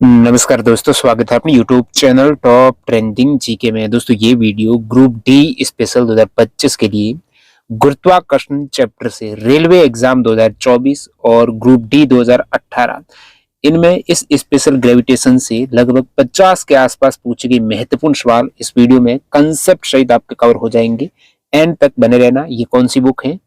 नमस्कार दोस्तों, स्वागत है अपने YouTube channel top trending GK में। दोस्तों ये वीडियो ग्रुप डी स्पेशल 2025 के लिए गुरुत्वाकर्षण चैप्टर से रेलवे एग्जाम 2024 और ग्रुप डी 2018 इनमें इस स्पेशल ग्रेविटेशन से लगभग 50 के आसपास पूछे गए महत्वपूर्ण सवाल इस वीडियो में कंसेप्ट सहित आपके कवर हो जाएंगे। एंड तक बने रहना। ये कौन सी बुक है?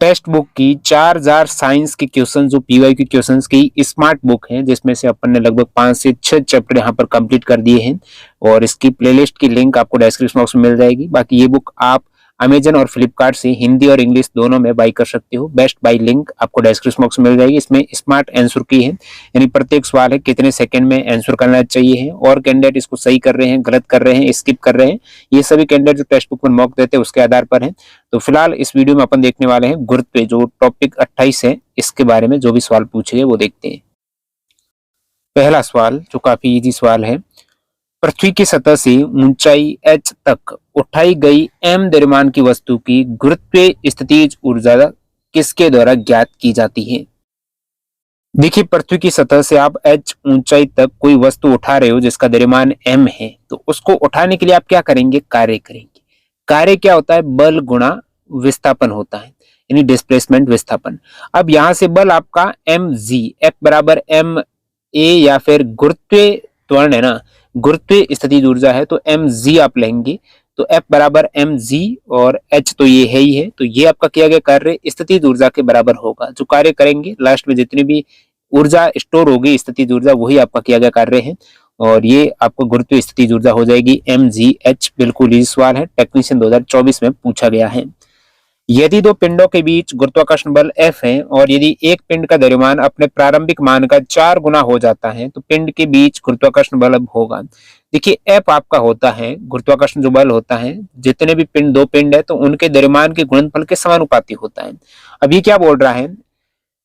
टेक्स्ट बुक की 4000 साइंस के क्वेश्चन जो पीवाई के क्वेश्चन की स्मार्ट बुक है, जिसमें से अपन ने लगभग 5 से 6 चैप्टर यहाँ पर कंप्लीट कर दिए हैं और इसकी प्लेलिस्ट की लिंक आपको डिस्क्रिप्शन बॉक्स में मिल जाएगी। बाकी ये बुक आप अमेजन और फ्लिपकार्ट से हिंदी और इंग्लिश दोनों में बाई कर सकते हो। बेस्ट बाई लिंक आपको डिस्क्रिप्शन बॉक्स में मिल जाएगी। इसमें स्मार्ट आंसर की है, यानी प्रत्येक सवाल है कितने सेकंड में आंसर करना चाहिए है, और कैंडिडेट इसको सही कर रहे हैं, गलत कर रहे हैं, स्किप कर रहे हैं, ये सभी कैंडिडेट जो टेक्स्ट बुक में मॉक देते हैं उसके आधार पर है। तो फिलहाल इस वीडियो में अपन देखने वाले हैं गुरुत्व, जो टॉपिक 28 है, इसके बारे में जो भी सवाल पूछे गए वो देखते हैं। पहला सवाल जो काफी इजी सवाल है, पृथ्वी की सतह से ऊंचाई h तक उठाई गई m द्रव्यमान की वस्तु की गुरुत्वीय स्थितिज ऊर्जा किसके द्वारा ज्ञात की जाती है? देखिए, पृथ्वी की सतह से आप h ऊंचाई तक कोई वस्तु उठा रहे हो जिसका द्रव्यमान m है, तो उसको उठाने के लिए आप क्या करेंगे? कार्य करेंगे। कार्य क्या होता है? बल गुणा विस्थापन होता है, यानी डिस्प्लेसमेंट विस्थापन। अब यहां से बल आपका mg, F बराबर m a, या फिर गुरुत्वीय त्वरण है ना, गुरुत्वीय स्थितिज ऊर्जा है, तो mg आप लेंगे। तो F बराबर mg और h तो ये है ही है, तो ये आपका किया गया कार्य स्थितिज ऊर्जा के बराबर होगा। जो कार्य करेंगे लास्ट में जितनी भी ऊर्जा स्टोर होगी स्थितिज ऊर्जा, वही आपका किया गया कार्य है, और ये आपको गुरुत्वीय स्थितिज ऊर्जा हो जाएगी mgh। बिल्कुल इजी सवाल है, टेक्नीशियन 2024 में पूछा गया है। यदि दो पिंडों के बीच गुरुत्वाकर्षण बल F है और यदि एक पिंड का द्रव्यमान अपने प्रारंभिक मान का 4 गुना हो जाता है, तो पिंड के बीच गुरुत्वाकर्षण बल अब होगा। देखिए, F आपका होता है गुरुत्वाकर्षण जो बल होता है, जितने भी पिंड, दो पिंड है तो उनके द्रव्यमान के गुणनफल के समानुपाती होता है। अब ये क्या बोल रहा है?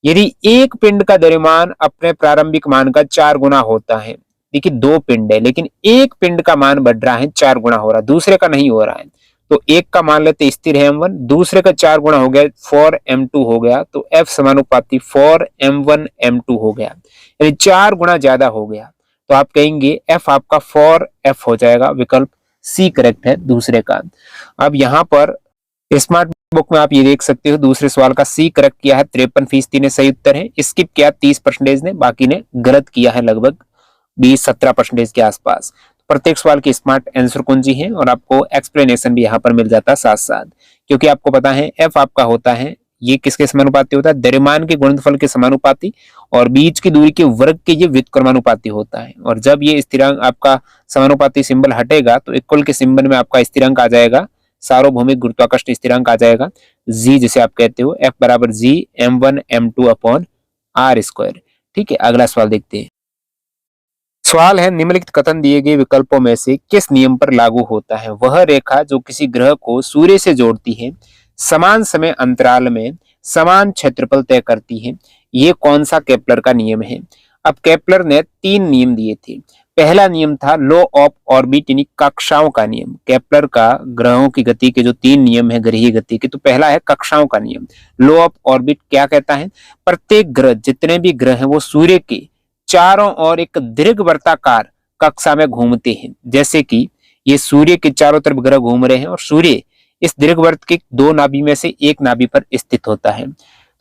यदि एक पिंड का द्रव्यमान अपने प्रारंभिक मान का 4 गुना होता है, देखिए दो पिंड है लेकिन एक पिंड का मान बढ़ रहा है, 4 गुना हो रहा है, दूसरे का नहीं हो रहा है, तो एक का मान लेते स्थिर है m1, दूसरे का 4 गुना हो गया 4m2 हो गया, तो F समानुपाती 4m1 m2 हो गया, यानी 4 गुना ज्यादा हो गया। तो आप कहेंगे F आपका 4F हो जाएगा। विकल्प सी करेक्ट है दूसरे का। अब यहाँ पर स्मार्ट बुक में आप ये देख सकते हो, दूसरे सवाल का सी करेक्ट किया है, 53% ने सही उत्तर है। स्किप किया 30% ने, बाकी ने गलत किया है लगभग 20-17% के आसपास। प्रत्येक सवाल की स्मार्ट आंसर कुंजी है और आपको एक्सप्लेनेशन भी यहाँ पर मिल जाता है साथ साथ, क्योंकि आपको पता है F आपका होता है, ये किसके समानुपाती होता है? द्रव्यमान के गुणनफल के समानुपाती, और बीच की दूरी के वर्ग के ये व्युत्क्रमानुपाती होता है। और जब ये स्थिरांक आपका समानुपाती सिंबल हटेगा तो इक्वल के सिंबल में आपका स्थिरांक आ जाएगा, सार्वभौमिक गुरुत्वाकर्षण स्थिरांक आ जाएगा g, जिसे आप कहते हो F बराबर g m1 m2 upon r square. ठीक है, अगला सवाल देखते हैं। सवाल है, निम्नलिखित कथन दिए गए विकल्पों में से किस नियम पर लागू होता है? वह रेखा जो किसी ग्रह को सूर्य से जोड़ती है, समान समय अंतराल में समान क्षेत्रफल तय करती है, ये कौन सा केपलर का नियम है? अब केपलर ने 3 नियम दिए थे। पहला नियम था लॉ ऑफ ऑर्बिट, यानी कक्षाओं का नियम। केपलर का ग्रहों की गति के जो 3 नियम है ग्रहीय गति के, तो पहला है कक्षाओं का नियम। लॉ ऑफ ऑर्बिट क्या कहता है? प्रत्येक ग्रह, जितने भी ग्रह हैं, वो सूर्य के चारों ओर एक दीर्घवृत्ताकार कक्षा में घूमते हैं। जैसे कि ये सूर्य के चारों तरफ ग्रह घूम रहे हैं और सूर्य इस दीर्घवृत्त के 2 नाभि में से एक नाभि पर स्थित होता है।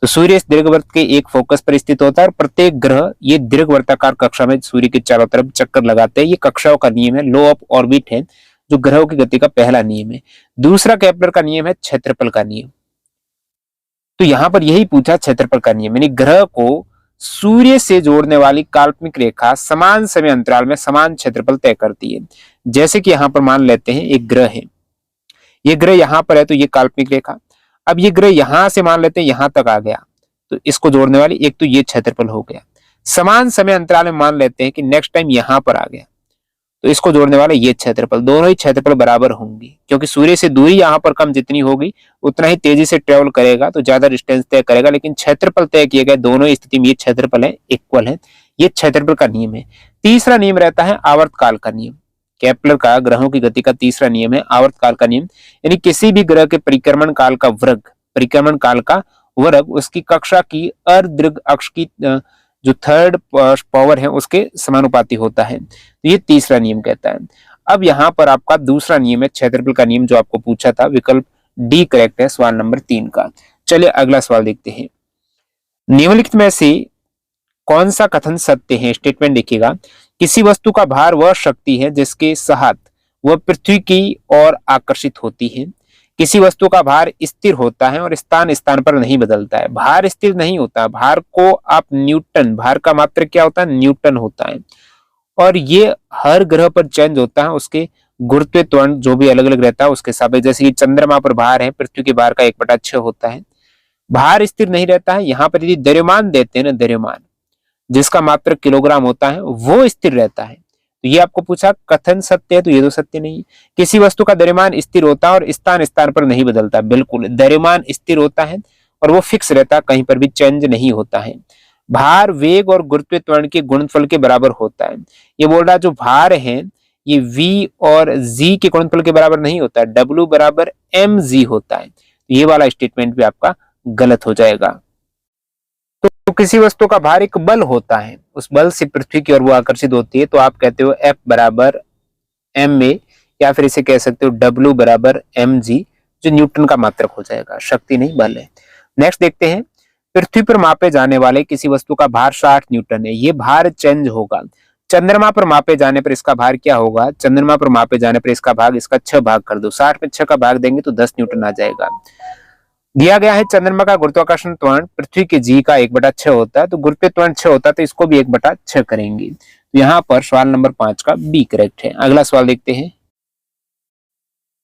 तो सूर्य इस दीर्घवृत्त के एक फोकस पर स्थित होता है और प्रत्येक ग्रह ये दीर्घवृत्ताकार कक्षा में सूर्य के चारों तरफ चक्कर लगाते हैं। ये कक्षाओं का नियम है, लॉ ऑफ ऑर्बिट है, जो ग्रहों की गति का पहला नियम है। दूसरा केपलर का नियम है क्षेत्रफल का नियम। तो यहां पर यही पूछा, क्षेत्रफल का नियम, यानी ग्रह को सूर्य से जोड़ने वाली काल्पनिक रेखा समान समय अंतराल में समान क्षेत्रफल तय करती है। जैसे कि यहां पर मान लेते हैं एक ग्रह है, ये ग्रह यहां पर है, तो ये काल्पनिक रेखा। अब ये ग्रह यहां से मान लेते हैं यहां तक आ गया, तो इसको जोड़ने वाली एक तो ये क्षेत्रफल हो गया। समान समय अंतराल में मान लेते हैं कि नेक्स्ट टाइम यहां पर आ गया, तो इसको जोड़ने वाला ये क्षेत्रफल, दोनों ही क्षेत्रफल बराबर होंगे, क्योंकि सूर्य से दूरी यहाँ पर कम जितनी होगी उतना ही तेजी से ट्रेवल करेगा, तो ज्यादा डिस्टेंस तय करेगा, लेकिन क्षेत्रफल तय किए गए दोनों ही स्थिति में ये क्षेत्रफल है इक्वल है। ये क्षेत्रफल का नियम है। तीसरा नियम रहता है आवर्तकाल का नियम। केपलर का ग्रहों की गति का तीसरा नियम है आवर्तकाल का नियम, यानी किसी भी ग्रह के परिक्रमण काल का वर्ग, परिक्रमण काल का वर्ग उसकी कक्षा की अर्धदीर्घ अक्ष की जो थर्ड पावर है उसके समानुपाती होता है। तो ये तीसरा नियम कहता है। अब यहाँ पर आपका दूसरा नियम है क्षेत्रफल का नियम, जो आपको पूछा था, विकल्प डी करेक्ट है सवाल नंबर 3 का। चलिए अगला सवाल देखते हैं। निम्नलिखित में से कौन सा कथन सत्य है? स्टेटमेंट देखिएगा। किसी वस्तु का भार वह शक्ति है जिसके साथ वह पृथ्वी की ओर आकर्षित होती है। किसी वस्तु का भार स्थिर होता है और स्थान स्थान पर नहीं बदलता है। भार स्थिर नहीं होता, भार को आप न्यूटन, भार का मात्रक क्या होता है? न्यूटन होता है। और ये हर ग्रह पर चेंज होता है, उसके गुरुत्व त्वरण जो भी अलग अलग रहता है उसके सापेक्ष। जैसे कि चंद्रमा पर भार है, पृथ्वी के भार का 1/6 होता है। भार स्थिर नहीं रहता है। यहाँ पर यदि द्रव्यमान देते हैं ना, द्रव्यमान जिसका मात्रक किलोग्राम होता है, वो स्थिर रहता है। तो ये आपको पूछा कथन सत्य है, तो ये तो सत्य नहीं है। किसी वस्तु का द्रव्यमान स्थिर होता है और स्थान स्थान पर नहीं बदलता। बिल्कुल, द्रव्यमान स्थिर होता है और वो फिक्स रहता है, कहीं पर भी चेंज नहीं होता है। भार वेग और गुरुत्व त्वरण के गुणनफल के बराबर होता है। ये बोल रहा है जो भार है ये v और g के गुणनफल के बराबर नहीं होता है, w बराबर mg होता है। ये वाला स्टेटमेंट भी आपका गलत हो जाएगा। तो किसी वस्तु का भार एक बल होता है, उस बल से पृथ्वी की ओर वो आकर्षित होती है, तो आप कहते हो F बराबर ma, या फिर इसे कह सकते हो W बराबर mg, जो न्यूटन का मात्रक हो जाएगा, शक्ति नहीं बल है। नेक्स्ट देखते हैं। पृथ्वी पर मापे जाने वाले किसी वस्तु का भार 60 न्यूटन है। ये भार चेंज होगा। चंद्रमा पर मापे जाने पर इसका भार क्या होगा? चंद्रमा पर मापे जाने पर इसका भाग, इसका 6 भाग कर दो, 60 में 6 का भाग देंगे तो 10 न्यूटन आ जाएगा। दिया गया है चंद्रमा का गुरुत्वाकर्षण त्वरण पृथ्वी के जी का 1/6 होता है, तो गुरुत्व त्वरण 6 होता है, तो इसको भी 1/6 करेंगे। तो यहाँ पर सवाल नंबर 5 का बी करेक्ट है। अगला सवाल देखते हैं।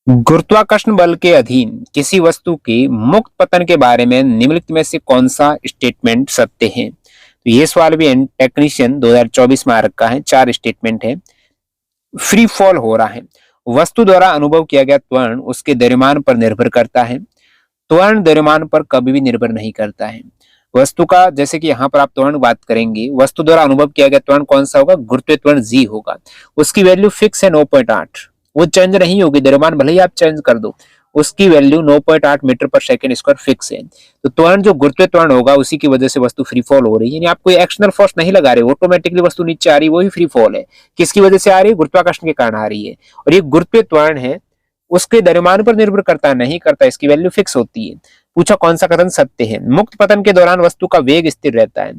गुरुत्वाकर्षण बल के अधीन किसी वस्तु के मुक्त पतन के बारे में निम्नलिखित में से कौन सा स्टेटमेंट सत्य है? तो ये सवाल भी टेक्नीशियन 2024 में आ रखा है। 4 स्टेटमेंट है। फ्री फॉल हो रहा है। वस्तु द्वारा अनुभव किया गया त्वरण उसके द्रव्यमान पर निर्भर करता है। त्वरण द्रव्यमान पर कभी भी निर्भर नहीं करता है। वस्तु का, जैसे कि यहाँ पर आप त्वरण बात करेंगे, वस्तु द्वारा अनुभव किया गया त्वरण कौन सा होगा? गुरुत्व त्वरण g होगा। उसकी वैल्यू फिक्स है 9.8, वो चेंज नहीं होगी। द्रव्यमान भले ही आप चेंज कर दो, उसकी वैल्यू 9.8 मीटर पर सेकंड स्क्वायर फिक्स है। तो त्वरण जो गुरुत्व त्वरण होगा उसी की वजह से वस्तु फ्री फॉल हो रही है। यानी आप कोई एक्सटर्नल फोर्स नहीं लगा रहे, ऑटोमेटिकली वस्तु नीचे आ रही है, वही फ्री फॉल है। किसकी वजह से आ रही है? गुरुत्वाकर्षण के कारण आ रही है। और ये गुरुत्व त्वरण है, उसके द्रव्यमान पर निर्भर करता नहीं करता, इसकी वैल्यू फिक्स होती है। पूछा कौन सा कथन सत्य है? मुक्त पतन के दौरान वस्तु का वेग स्थिर रहता है।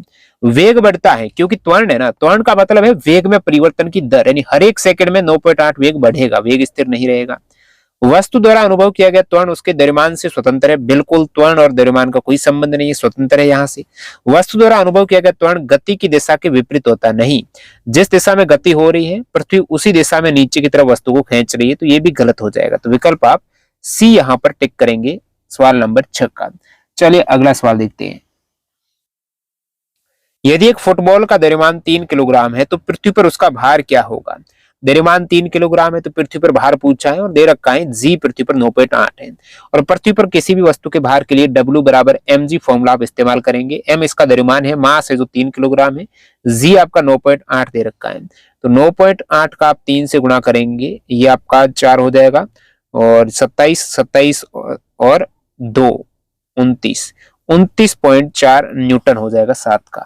वेग बढ़ता है क्योंकि त्वरण है ना, त्वरण का मतलब है वेग में परिवर्तन की दर, यानी हर एक सेकंड में 9.8 वेग बढ़ेगा, वेग स्थिर नहीं रहेगा। वस्तु द्वारा अनुभव किया गया त्वरण उसके द्रव्यमान से स्वतंत्र है। बिल्कुल, त्वरण और द्रव्यमान का कोई संबंध नहीं है, स्वतंत्र है। यहाँ से वस्तु द्वारा अनुभव किया गया त्वरण गति की दिशा के विपरीत होता नहीं। जिस दिशा में गति हो रही है पृथ्वी उसी दिशा में नीचे की तरफ वस्तु को खींच रही है, तो ये भी गलत हो जाएगा। तो विकल्प आप सी यहाँ पर टिक करेंगे सवाल नंबर 6 का। चलिए अगला सवाल देखते हैं। यदि एक फुटबॉल का द्रव्यमान 3 किलोग्राम है तो पृथ्वी पर उसका भार क्या होगा? द्रव्यमान 3 किलोग्राम है तो पृथ्वी पर भार पूछा है और दे रखा है जी पृथ्वी पर 9.8 है। और पृथ्वी पर किसी भी वस्तु के भार के लिए W बराबर mg फॉर्मूला आप इस्तेमाल करेंगे। m इसका द्रव्यमान है, मास है जो 3 किलोग्राम है, जी आपका 9.8 दे रखा है। तो 9.8 का आप 3 से गुणा करेंगे, ये आपका 4 हो जाएगा, और 27 और 2 29 29.4 न्यूटन हो जाएगा 7 का।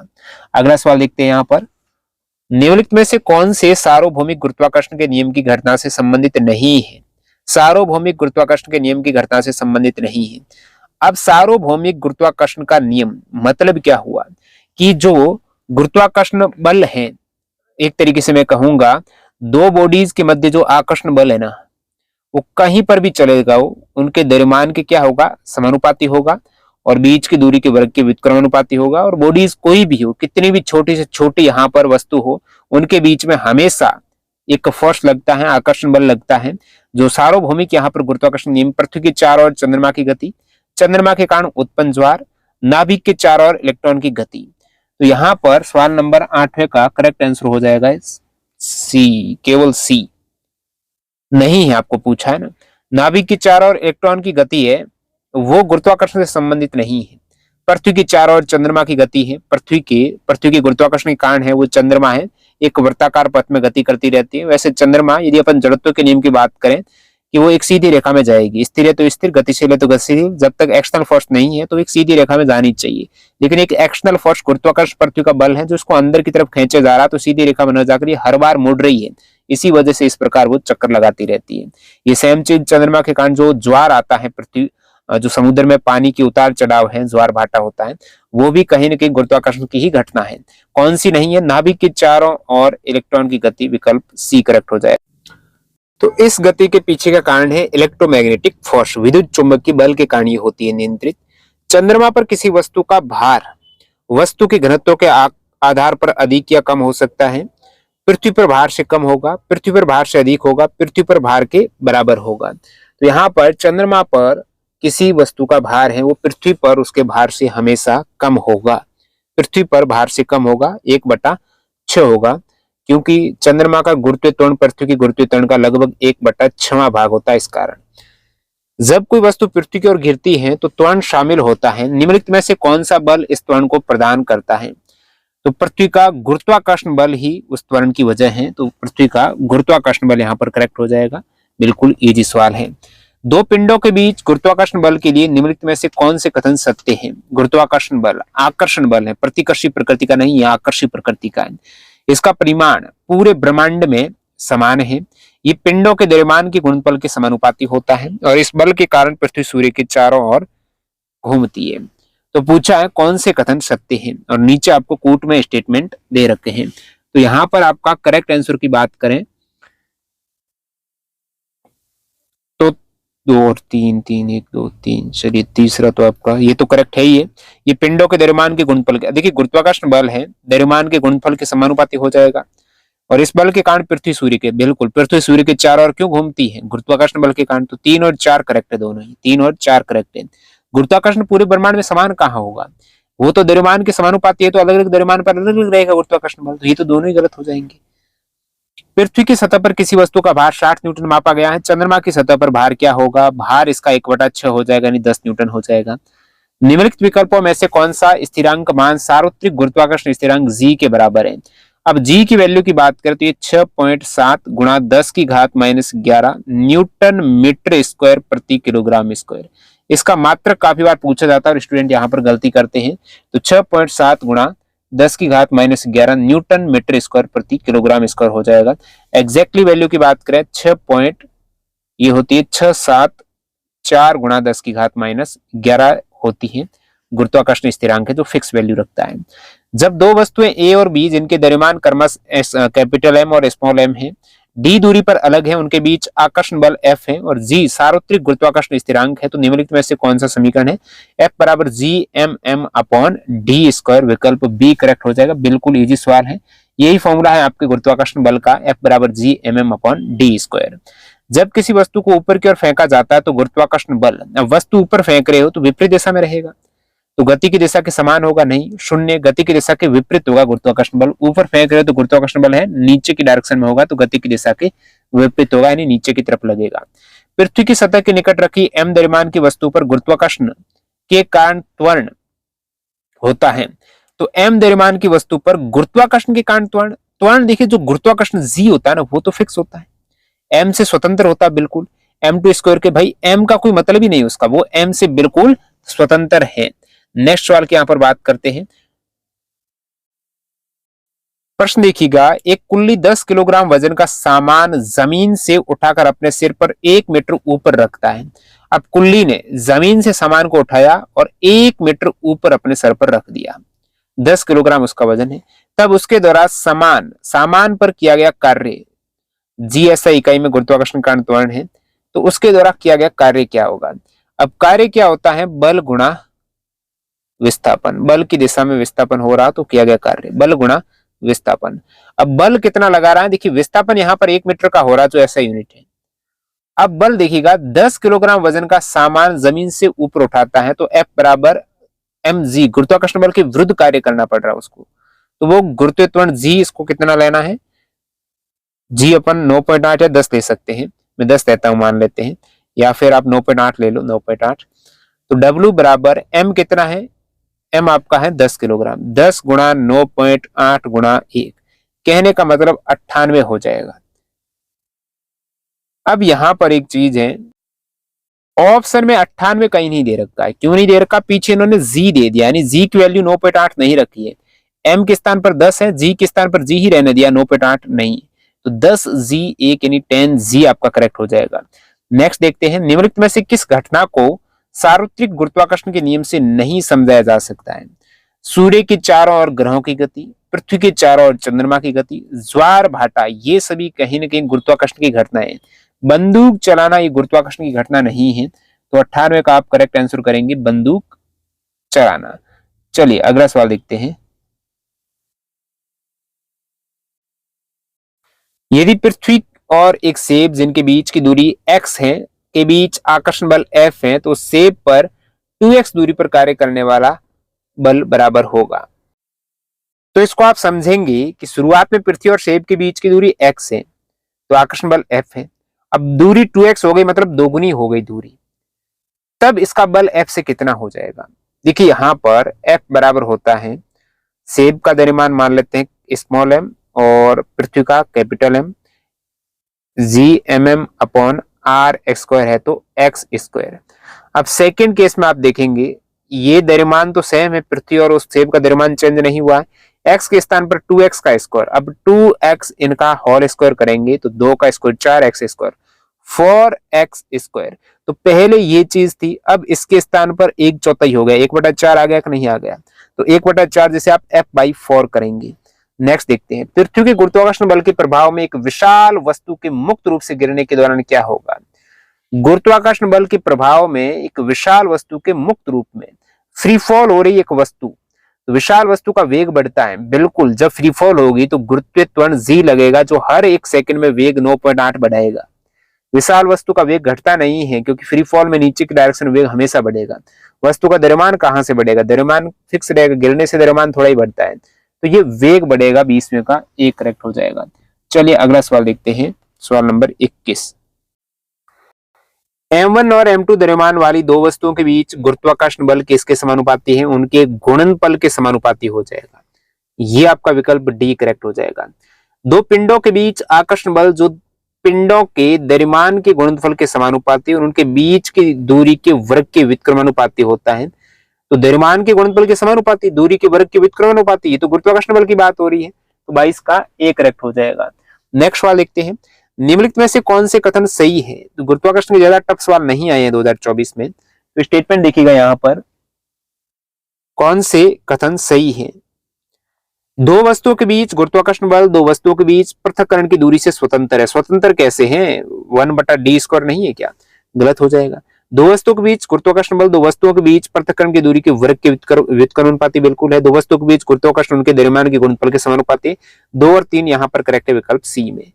अगला सवाल देखते हैं। यहाँ पर निम्नलिखित में से कौन से सार्वभौमिक गुरुत्वाकर्षण के नियम की घटना से संबंधित नहीं है? सार्वभौमिक गुरुत्वाकर्षण के नियम की घटना से संबंधित नहीं है। अब सार्वभौमिक गुरुत्वाकर्षण का नियम मतलब क्या हुआ कि जो गुरुत्वाकर्षण बल है, एक तरीके से मैं कहूंगा दो बॉडीज के मध्य जो आकर्षण बल है ना, वो कहीं पर भी चलेगा, उनके द्रव्यमान के क्या होगा? समानुपाती होगा, और बीच की दूरी के वर्ग के व्युत्क्रमानुपाती होगा। और बॉडीज कोई भी हो, कितनी भी छोटी से छोटी यहाँ पर वस्तु हो, उनके बीच में हमेशा एक फोर्स लगता है, आकर्षण बल लगता है। जो सार्वभौमिक यहाँ पर गुरुत्वाकर्षण नियम, पृथ्वी के चारों ओर चंद्रमा की गति, चंद्रमा के कारण उत्पन्न ज्वार, नाभिक के चारों ओर इलेक्ट्रॉन की गति। तो यहाँ पर सवाल नंबर 8 का करेक्ट आंसर हो जाएगा सी, केवल सी। नहीं है, आपको पूछा है ना, नाभिक के चारों ओर इलेक्ट्रॉन की गति है, वो गुरुत्वाकर्षण से संबंधित नहीं है। पृथ्वी के चारों ओर चंद्रमा की गति है, पृथ्वी के गुरुत्वाकर्षण के कारण है वो चंद्रमा है, एक वृत्ताकार पथ में गति करती रहती है। वैसे चंद्रमा, यदि अपन जड़त्व के नियम की बात करें कि वो एक सीधी रेखा में जाएगी, स्थिर है तो स्थिर, गतिशील है तो गतिशील, जब तक एक्सटर्नल फोर्स नहीं है तो एक सीधी रेखा में जानी चाहिए। लेकिन एक एक्सटर्नल फोर्स गुरुत्वाकर्षण पृथ्वी का बल है जो उसको अंदर की तरफ खींचे जा रहा है, तो सीधी रेखा में न जाकर ये हर बार मुड़ रही है, इसी वजह से इस प्रकार वो चक्कर लगाती रहती है। ये सेम चीज चंद्रमा के कारण जो ज्वार आता है पृथ्वी, जो समुद्र में पानी की उतार चढ़ाव है, ज्वार भाटा होता है, वो भी कहीं ना कहीं गुरुत्वाकर्षण की ही घटना है। कौन सी नहीं है? नाभिक के चारों ओर इलेक्ट्रॉन की गति, विकल्प सी करेक्ट हो जाए। तो इस गति के पीछे का कारण है इलेक्ट्रोमैग्नेटिक फोर्स, विद्युत चुंबकीय बल के कारण ये होती है नियंत्रित। चंद्रमा पर किसी वस्तु का भार वस्तु के घनत्व के आधार पर अधिक या कम हो सकता है। पृथ्वी पर भार से कम होगा, पृथ्वी पर भार से अधिक होगा, पृथ्वी पर भार के बराबर होगा। तो यहाँ पर चंद्रमा पर किसी वस्तु का भार है वो पृथ्वी पर उसके भार से हमेशा कम होगा, पृथ्वी पर भार से कम होगा, 1/6 होगा, क्योंकि चंद्रमा का गुरुत्वीय त्वरण पृथ्वी की गुरुत्वीय त्वरण का लगभग 1/6 भाग होता है। इस कारण जब कोई वस्तु पृथ्वी की ओर घिरती है तो त्वरण शामिल होता है। निम्नलिखित में से कौन सा बल इस त्वरण को प्रदान करता है? तो पृथ्वी का गुरुत्वाकर्षण बल ही उस त्वरण की वजह है, तो पृथ्वी का गुरुत्वाकर्षण बल यहाँ पर करेक्ट हो जाएगा। बिल्कुल इजी सवाल है। दो पिंडों के बीच गुरुत्वाकर्षण बल के लिए निम्नलिखित में से कौन से कथन सत्य हैं? गुरुत्वाकर्षण बल आकर्षण बल है, प्रतिकर्षी प्रकृति का नहीं, यह आकर्षी प्रकृति का है। इसका परिमाण पूरे ब्रह्मांड में समान है। ये पिंडों के द्रव्यमान के गुणनफल के समानुपाती होता है और इस बल के कारण पृथ्वी सूर्य के चारों ओर घूमती है। तो पूछा है कौन से कथन सत्य हैं, और नीचे आपको कूट में स्टेटमेंट दे रखे हैं। तो यहां पर आपका करेक्ट आंसर की बात करें तो 2 और 3, 3 1 2 3, चलिए तीसरा तो आपका ये तो करेक्ट है ही है। ये पिंडों के द्रव्यमान के गुणनफल के, देखिए गुरुत्वाकर्षण बल है, द्रव्यमान के गुणनफल के समानुपाती हो जाएगा, और इस बल के कारण पृथ्वी सूर्य के, बिल्कुल पृथ्वी सूर्य के चारों ओर क्यों घूमती है? गुरुत्वाकर्षण बल के कारण। तो 3 और 4 करेक्ट है, दोनों ही 3 और 4 करेक्ट है। गुरुत्वाकर्षण पूरे ब्रह्मांड में समान कहाँ होगा? वो तो द्रव्यमान के समानुपाती है, तो अलग अलग द्रव्यमान पर अलग अलग रहेगा गुरुत्वाकर्षण बल, तो ये तो दोनों ही गलत हो जाएंगे। पृथ्वी की सतह पर किसी वस्तु का भार 60 न्यूटन मापा गया है, चंद्रमा की सतह पर भार क्या होगा? भार इसका 1/6 हो जाएगा, यानी 10 न्यूटन हो जाएगा। निम्नलिखित विकल्पों में से कौन सा स्थिरांक मान सार्वत्रिक गुरुत्वाकर्षण स्थिरांक जी के बराबर है? अब जी की वैल्यू की बात करें तो ये 6.7 गुणा 10⁻11 न्यूटन मीटर स्क्वायर प्रति किलोग्राम स्क्वायर। इसका मात्रक काफी बार पूछा जाता है और स्टूडेंट यहाँ पर गलती करते हैं। तो 6.7 गुणा 10⁻11 न्यूटन मीटर स्क्वायर प्रति किलोग्राम स्क्वायर हो जाएगा। एग्जैक्टली वैल्यू की बात करें ये होती है 674 गुणा 10⁻11 होती है, गुरुत्वाकर्षण स्थिरांक है जो फिक्स वैल्यू रखता है। जब दो वस्तुएं ए और बी जिनके द्रव्यमान क्रमशः कैपिटल एम और स्मॉल एम है, डी दूरी पर अलग है, उनके बीच आकर्षण बल एफ है और जी सार्वत्रिक गुरुत्वाकर्षण स्थिरांक है, तो निम्नलिखित में से कौन सा समीकरण है? एफ बराबर G M M upon D square, विकल्प बी करेक्ट हो जाएगा। बिल्कुल इजी सवाल है, यही फॉर्मूला है आपके गुरुत्वाकर्षण बल का, एफ बराबर G M M upon D square. जब किसी वस्तु को ऊपर की ओर फेंका जाता है तो गुरुत्वाकर्षण बल, अब वस्तु ऊपर फेंक रहे हो तो विपरीत दिशा में रहेगा, तो गति की दिशा के समान होगा नहीं, शून्य, गति की दिशा के विपरीत होगा गुरुत्वाकर्षण बल। ऊपर फेंक रहे हो तो गुरुत्वाकर्षण बल है नीचे की डायरेक्शन में होगा, तो गति की दिशा के विपरीत होगा, यानी नीचे की तरफ लगेगा। पृथ्वी की सतह के निकट रखी एम द्रव्यमान की वस्तु पर गुरुत्वाकर्षण के कारण त्वरण होता है, तो एम द्रव्यमान की वस्तु पर गुरुत्वाकर्षण के कारण त्वरण देखिए, जो गुरुत्वाकर्षण जी होता है ना वो तो फिक्स होता है, एम से स्वतंत्र होता है बिल्कुल। m2 स्क्वायर के भाई एम का कोई मतलब ही नहीं उसका, वो एम से बिल्कुल स्वतंत्र है। नेक्स्ट सवाल की यहां पर बात करते हैं। प्रश्न देखिएगा, एक कुल्ली 10 किलोग्राम वजन का सामान जमीन से उठाकर अपने सिर पर 1 मीटर ऊपर रखता है। अब कुल्ली ने जमीन से सामान को उठाया और 1 मीटर ऊपर अपने सर पर रख दिया, 10 किलोग्राम उसका वजन है। तब उसके द्वारा सामान पर किया गया कार्य, जी एसआई इकाई में गुरुत्वाकर्षण कारण त्वरण है, तो उसके द्वारा किया गया कार्य क्या होगा? अब कार्य क्या होता है? बल गुणा विस्थापन, बल की दिशा में विस्थापन हो रहा तो किया गया कार्य बल गुणा विस्थापन। अब बल कितना लगा रहा है? देखिए विस्थापन यहाँ पर 1 मीटर का हो रहा है जो ऐसा यूनिट है। अब बल देखिएगा, 10 किलोग्राम वजन का सामान जमीन से ऊपर उठाता है तो एफ बराबर एम जी, गुरुत्वाकर्षण बल के विरुद्ध कार्य करना पड़ रहा है उसको, तो वो गुरुत्वीय त्वरण जी, इसको कितना लेना है? जी अपन 9.8 या 10 ले सकते हैं, मैं 10 लेता हूं मान लेते हैं, या फिर आप 9.8 ले लो, 9.8। तो W बराबर M कितना है? M आपका है 10 किलोग्राम, 10 गुणा 9.8 गुणा 1, कहने का मतलब 98 हो जाएगा। अब यहां पर एक चीज है, ऑप्शन में 98 कहीं नहीं दे रखा है। क्यों नहीं दे रखा? पीछे इन्होंने जी दे दिया, यानी जी की वैल्यू 9.8 नहीं रखी है। एम के स्थान पर 10 है, जी के स्थान पर जी ही रहने दिया, 9.8 नहीं। तो 10 जी 1 यानी 10 जी आपका करेक्ट हो जाएगा। नेक्स्ट देखते हैं, निम्नलिखित में से किस घटना को सार्वत्रिक गुरुत्वाकर्षण के नियम से नहीं समझाया जा सकता है? सूर्य के चारों ओर ग्रहों की गति, पृथ्वी के चारों ओर चंद्रमा की गति, ज्वार भाटा, ये सभी कहीं ना कहीं गुरुत्वाकर्षण की घटनाएं। बंदूक चलाना ये गुरुत्वाकर्षण की घटना नहीं है, तो 98 का आप करेक्ट आंसर करेंगे बंदूक चलाना। चलिए अगला सवाल देखते हैं। यदि पृथ्वी और एक सेब जिनके बीच की दूरी x है के बीच आकर्षण बल F है, तो सेब पर 2x दूरी पर कार्य करने वाला बल बराबर होगा। तो इसको आप समझेंगे कि शुरुआत में पृथ्वी और सेब के बीच की दूरी x है, तो आकर्षण बल F है। अब दूरी 2x हो गई, मतलब दोगुनी हो गई दूरी, तब इसका बल F से कितना हो जाएगा? देखिए यहां पर F बराबर होता है, सेब का द्रव्यमान मान लेते हैं स्मॉल m और पृथ्वी का capital M, G M M upon R X square है तो एक्स स्क्वायर। अब सेकेंड केस में आप देखेंगे ये द्रव्यमान तो सेम है, पृथ्वी और उस सेब का द्रव्यमान चेंज नहीं हुआ है। एक्स के स्थान पर 2x का स्क्वायर, अब 2x इनका होल स्क्वायर करेंगे तो 2 का square 4x square 4x square. तो पहले ये चीज थी, अब इसके स्थान पर 1/4 हो गया, 1/4 आ गया कि नहीं आ गया? तो 1/4 जैसे आप f/4 करेंगे। नेक्स्ट देखते हैं, पृथ्वी के गुरुत्वाकर्षण बल के प्रभाव में एक विशाल वस्तु के मुक्त रूप से गिरने के दौरान क्या होगा? गुरुत्वाकर्षण बल के प्रभाव में एक विशाल वस्तु के मुक्त रूप में फ्री फॉल हो रही एक वस्तु, तो विशाल वस्तु का वेग बढ़ता है। बिल्कुल, जब फ्री फॉल होगी तो गुरुत्वीय त्वरण जी लगेगा, जो हर एक सेकंड में वेग 9.8 बढ़ाएगा। विशाल वस्तु का वेग घटता नहीं है, क्योंकि फ्री फॉल में नीचे की डायरेक्शन वेग हमेशा बढ़ेगा। वस्तु का द्रव्यमान कहां से बढ़ेगा? द्रव्यमान फिक्स रहेगा, गिरने से द्रव्यमान थोड़ा ही बढ़ता है, तो ये वेग बढ़ेगा। 20 में का एक करेक्ट हो जाएगा। चलिए अगला सवाल देखते हैं, सवाल नंबर 21। m1 और m2 द्रव्यमान वाली दो वस्तुओं के बीच गुरुत्वाकर्षण बल किसके समानुपाती है? उनके गुणनफल के समानुपाती हो जाएगा। ये आपका विकल्प डी करेक्ट हो जाएगा। दो पिंडों के बीच आकर्षण बल जो पिंडों के द्रव्यमान के गुणनफल के समानुपाती और उनके बीच की दूरी के वर्ग के व्युत्क्रमानुपाती होता है। तो द्रव्यमान के गुणनफल के समानुपाती, दूरी के वर्ग के व्युत्क्रमानुपाती, ये तो गुरुत्वाकर्षण बल की बात हो रही है, तो 22 का ए करेक्ट हो जाएगा। नेक्स्ट सवाल देखते हैं, निम्नलिखित में से कौन से कथन सही है? तो गुरुत्वाकर्षण के ज्यादा टफ सवाल नहीं आए हैं 2024 में, तो स्टेटमेंट देखिएगा यहां पर कौन से कथन सही है। दो वस्तुओं के बीच गुरुत्वाकर्षण बल दो वस्तुओं के बीच पृथक्करण की दूरी से स्वतंत्र है। स्वतंत्र कैसे है? 1/d² नहीं है क्या? गलत हो जाएगा। दो वस्तुओं के बीच गुरुत्वाकर्षण बल दो वस्तुओं के बीच पृथक्करण की दूरी के वर्ग के व्युत्क्रमानुपाती बिल्कुल है। दो वस्तुओं के बीच गुरुत्वाकर्षण उनके द्रव्यमान के गुणनफल के समानुपाती। 2 और 3 यहाँ पर करेक्ट है विकल्प सी में।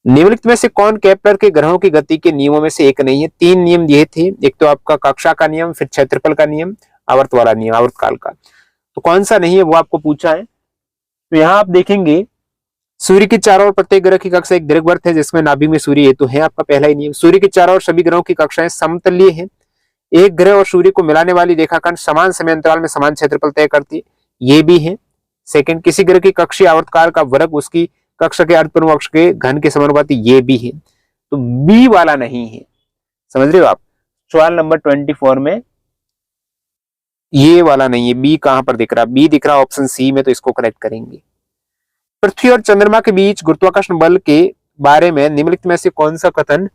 निम्नलिखित में से कौन केपलर के ग्रहों की गति के नियमों में से एक नहीं है? 3 नियम ये थे, एक तो आपका कक्षा का नियम, फिर क्षेत्रफल का नियम, आवर्त वाला नियम, आवर्तकाल का। तो कौन सा नहीं है वो आपको पूछा है। तो यहाँ आप देखेंगे सूर्य के चारों ओर प्रत्येक ग्रह की कक्षा एक दीर्घवृत्त है, जिसमें नाभि में सूर्य, ये तो है आपका पहला ही नियम। सूर्य के चारों ओर सभी ग्रहों की कक्षाएं समतलीय हैं। एक ग्रह और सूर्य को मिलाने वाली रेखाखंड समान समय अंतराल में समान क्षेत्रफल तय करती, ये भी है। सेकंड, किसी ग्रह की कक्षीय आवर्तकाल का वर्ग उसकी कक्षा के अर्धपरिवर्ती अक्ष के घन के समानुपाती, ये भी है। तो बी वाला नहीं है, समझ रहे हो आप? सवाल नंबर 24 में ये वाला नहीं है। बी कहां पर दिख रहा? बी दिख रहा ऑप्शन सी में, तो इसको करेक्ट करेंगे। पृथ्वी और चंद्रमा के बीच गुरुत्वाकर्षण बल के बारे में निम्नलिखित में से कौन सा कथन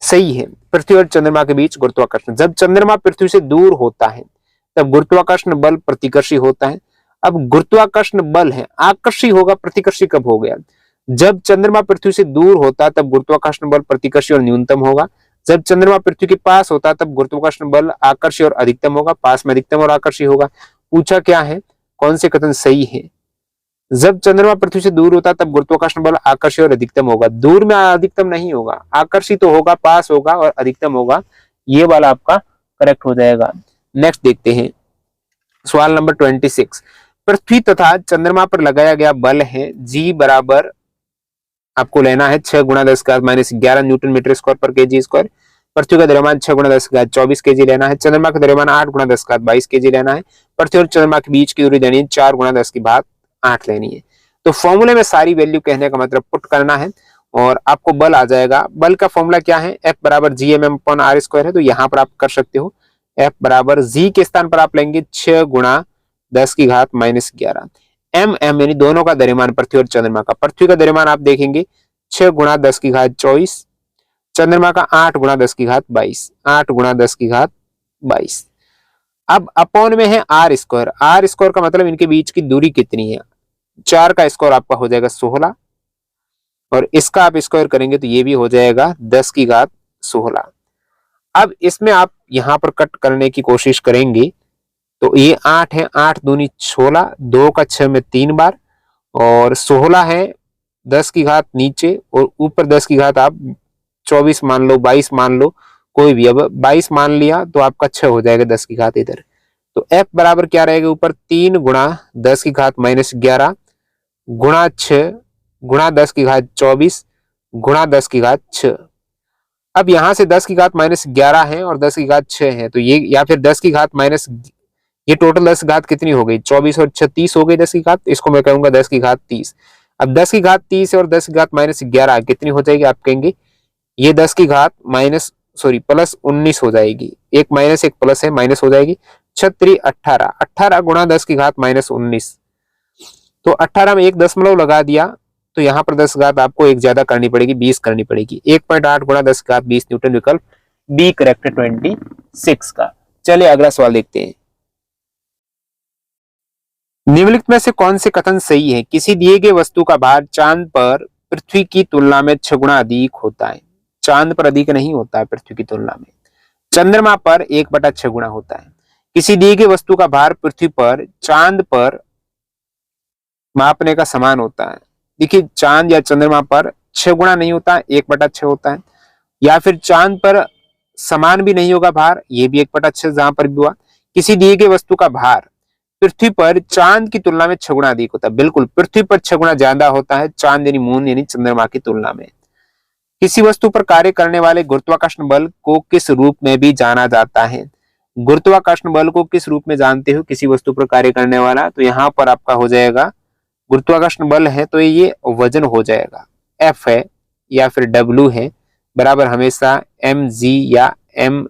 सही है? पृथ्वी और चंद्रमा के बीच गुरुत्वाकर्षण, जब चंद्रमा पृथ्वी से दूर होता है तब गुरुत्वाकर्षण बल प्रतिकर्षी होता है। अब गुरुत्वाकर्षण बल है, आकर्षी होगा, प्रतिकर्षी कब हो गया? जब चंद्रमा पृथ्वी से दूर होता तब गुरुत्वाकर्षण बल प्रतिकर्षी और न्यूनतम होगा। जब चंद्रमा पृथ्वी के पास होता तब गुरुत्वाकर्षण बल आकर्षी और अधिकतम होगा, पास में अधिकतम और आकर्षी होगा। पूछा क्या है, कौन से कथन सही है? जब चंद्रमा पृथ्वी से दूर होता तब गुरुत्वाकर्षण बल आकर्षी और अधिकतम होगा। दूर में अधिकतम नहीं होगा, आकर्षी तो होगा, पास होगा और अधिकतम होगा। ये वाला आपका करेक्ट हो जाएगा। नेक्स्ट देखते हैं सवाल नंबर 26। पृथ्वी तथा चंद्रमा पर लगाया गया बल है जी बराबर, आपको लेना है 6 × 10⁻11 न्यूटन मीटर स्क्वायर पर केजी स्क्वायर। पृथ्वी का द्रव्यमान 6 × 10⁻24 केजी लेना है। चंद्रमा का द्रव्यमान 8 × 10⁻22 केजी लेना है। पृथ्वी और चंद्रमा के बीच की दूरी देनी है 4 × 10⁸ लेनी है। तो फॉर्मूले में सारी वैल्यू कहने का मतलब पुट करना है और आपको बल आ जाएगा। बल का फॉर्मूला क्या है, F बराबर G M M upon R square है, तो यहाँ पर आप कर सकते हो F बराबर जी के स्थान पर आप लेंगे 6 गुणा 10 की घात माइनस 11 एम एम, यानी दोनों का द्रव्यमान पृथ्वी और चंद्रमा का। पृथ्वी का द्रव्यमान आप देखेंगे 6 गुणा 10 की घात 24, चंद्रमा का 8 गुणा 10 की घात 22, 8 गुणा 10 की घात 22। अब अपॉन में है आर स्क्वायर, आर स्क्वायर का मतलब इनके बीच की दूरी कितनी है, 4 का स्क्वायर आपका हो जाएगा 16, और इसका आप स्क्वायर करेंगे तो ये भी हो जाएगा 10 की घात 16। अब इसमें आप यहां पर कट करने की कोशिश करेंगे तो ये 8 है, 8 दूनी 16, 2 का 6 में 3 बार, और 16 है 10 की घात नीचे और ऊपर 10 की घात आप 24 मान लो, 22 मान लो, कोई भी। अब 22 मान लिया तो आपका 6 हो जाएगा 10 की घात इधर। तो F बराबर क्या रहेगा, ऊपर 3 गुणा 10 की घात माइनस 11 गुणा 6 गुणा 10 की घात 24 गुणा 10 की घात 6। अब यहां से 10 की घात माइनस 11 है और 10 की घात 6 है, तो ये या फिर 10 की घात माइनस, ये टोटल 10 की घात कितनी हो गई, 24 और 6 30 हो गई 10 की घात, इसको मैं कहूंगा 10 की घात 30। अब 10 की घात 30 और 10 की घात माइनस 11 कितनी हो जाएगी, आप कहेंगे ये 10 की घात माइनस प्लस 19 हो जाएगी, एक माइनस एक प्लस है, माइनस हो जाएगी 6 18, 18 गुणा 10 की घात माइनस 19, तो 18 में एक दशमलव लगा दिया तो यहाँ पर 10 घात आपको एक ज्यादा करनी पड़ेगी, 20 करनी पड़ेगी। 1.8 गुणा 10 घात 20 न्यूटन, विकल्प बी करेक्ट 26 का। चलिए अगला सवाल देखते हैं। निम्नलिखित में से कौन से कथन सही है, किसी दिए गए वस्तु का भार चांद पर पृथ्वी की तुलना में 6 गुना अधिक होता है। चांद पर अधिक नहीं होता है पृथ्वी की तुलना में, चंद्रमा पर 1/6 गुना होता है। किसी दिए गए वस्तु का भार पृथ्वी पर चांद पर मापने का समान होता है। देखिए चांद या चंद्रमा पर 6 गुना नहीं होता, 1/6 होता है, या फिर चांद पर समान भी नहीं होगा भार, ये भी 1/6 जहां पर भी हुआ। किसी दिए गए वस्तु का भार पृथ्वी पर चांद की तुलना में 6 गुना अधिक होता है, बिल्कुल पृथ्वी पर 6 गुना ज्यादा होता है चांद यानी मून यानी चंद्रमा की तुलना में। किसी वस्तु पर कार्य करने वाले गुरुत्वाकर्षण बल को किस रूप में भी जाना जाता है। गुरुत्वाकर्षण बल को किस रूप में जानते हो, किसी वस्तु पर कार्य करने वाला, तो यहाँ पर आपका हो जाएगा गुरुत्वाकर्षण बल है तो ये वजन हो जाएगा, F है या फिर W है, बराबर हमेशा mg या ma,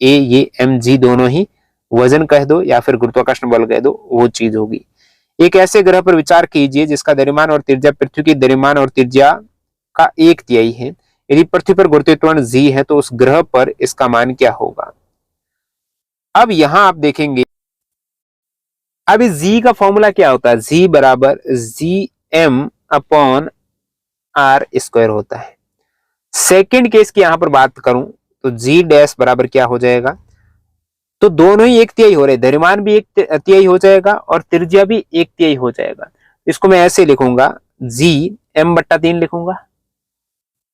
ये mg दोनों ही वजन कह दो या फिर गुरुत्वाकर्षण बल कह दो, वो चीज होगी। एक ऐसे ग्रह पर विचार कीजिए जिसका द्रव्यमान और त्रिज्या पृथ्वी की द्रव्यमान और त्रिज्या का 1/3 है। यदि पृथ्वी पर गुरुत्वाकर्षण g है तो उस ग्रह पर इसका मान क्या होगा। अब यहां आप देखेंगे, अब इस g का फॉर्मूला क्या होता है, g बराबर G M upon R square होता है। सेकेंड केस की यहां पर बात करूं तो g डैश बराबर क्या हो जाएगा, तो दोनों ही 1/3 हो रहे, द्रव्यमान भी 1/3 हो जाएगा और त्रिज्या भी 1/3 हो जाएगा। इसको मैं ऐसे लिखूंगा, g m/3 लिखूंगा,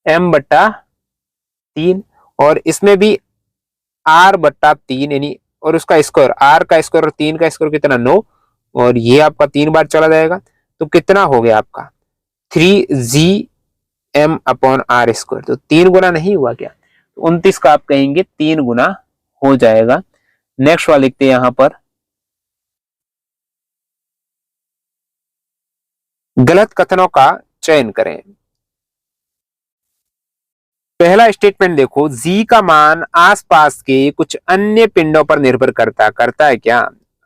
m/3, और इसमें भी r/3 यानी, और उसका स्क्वायर, r का स्क्वायर और 3 का स्क्वायर कितना 9, और ये आपका 3 बार चला जाएगा तो कितना हो गया आपका 3gm अपॉन आर स्क्वायर, तो 3 गुना नहीं हुआ क्या, 29 का आप कहेंगे 3 गुना हो जाएगा। नेक्स्ट वाला लिखते हैं यहां पर, गलत कथनों का चयन करें। पहला स्टेटमेंट देखो, जी का मान आसपास के कुछ अन्य पिंडों पर निर्भर करता है क्या,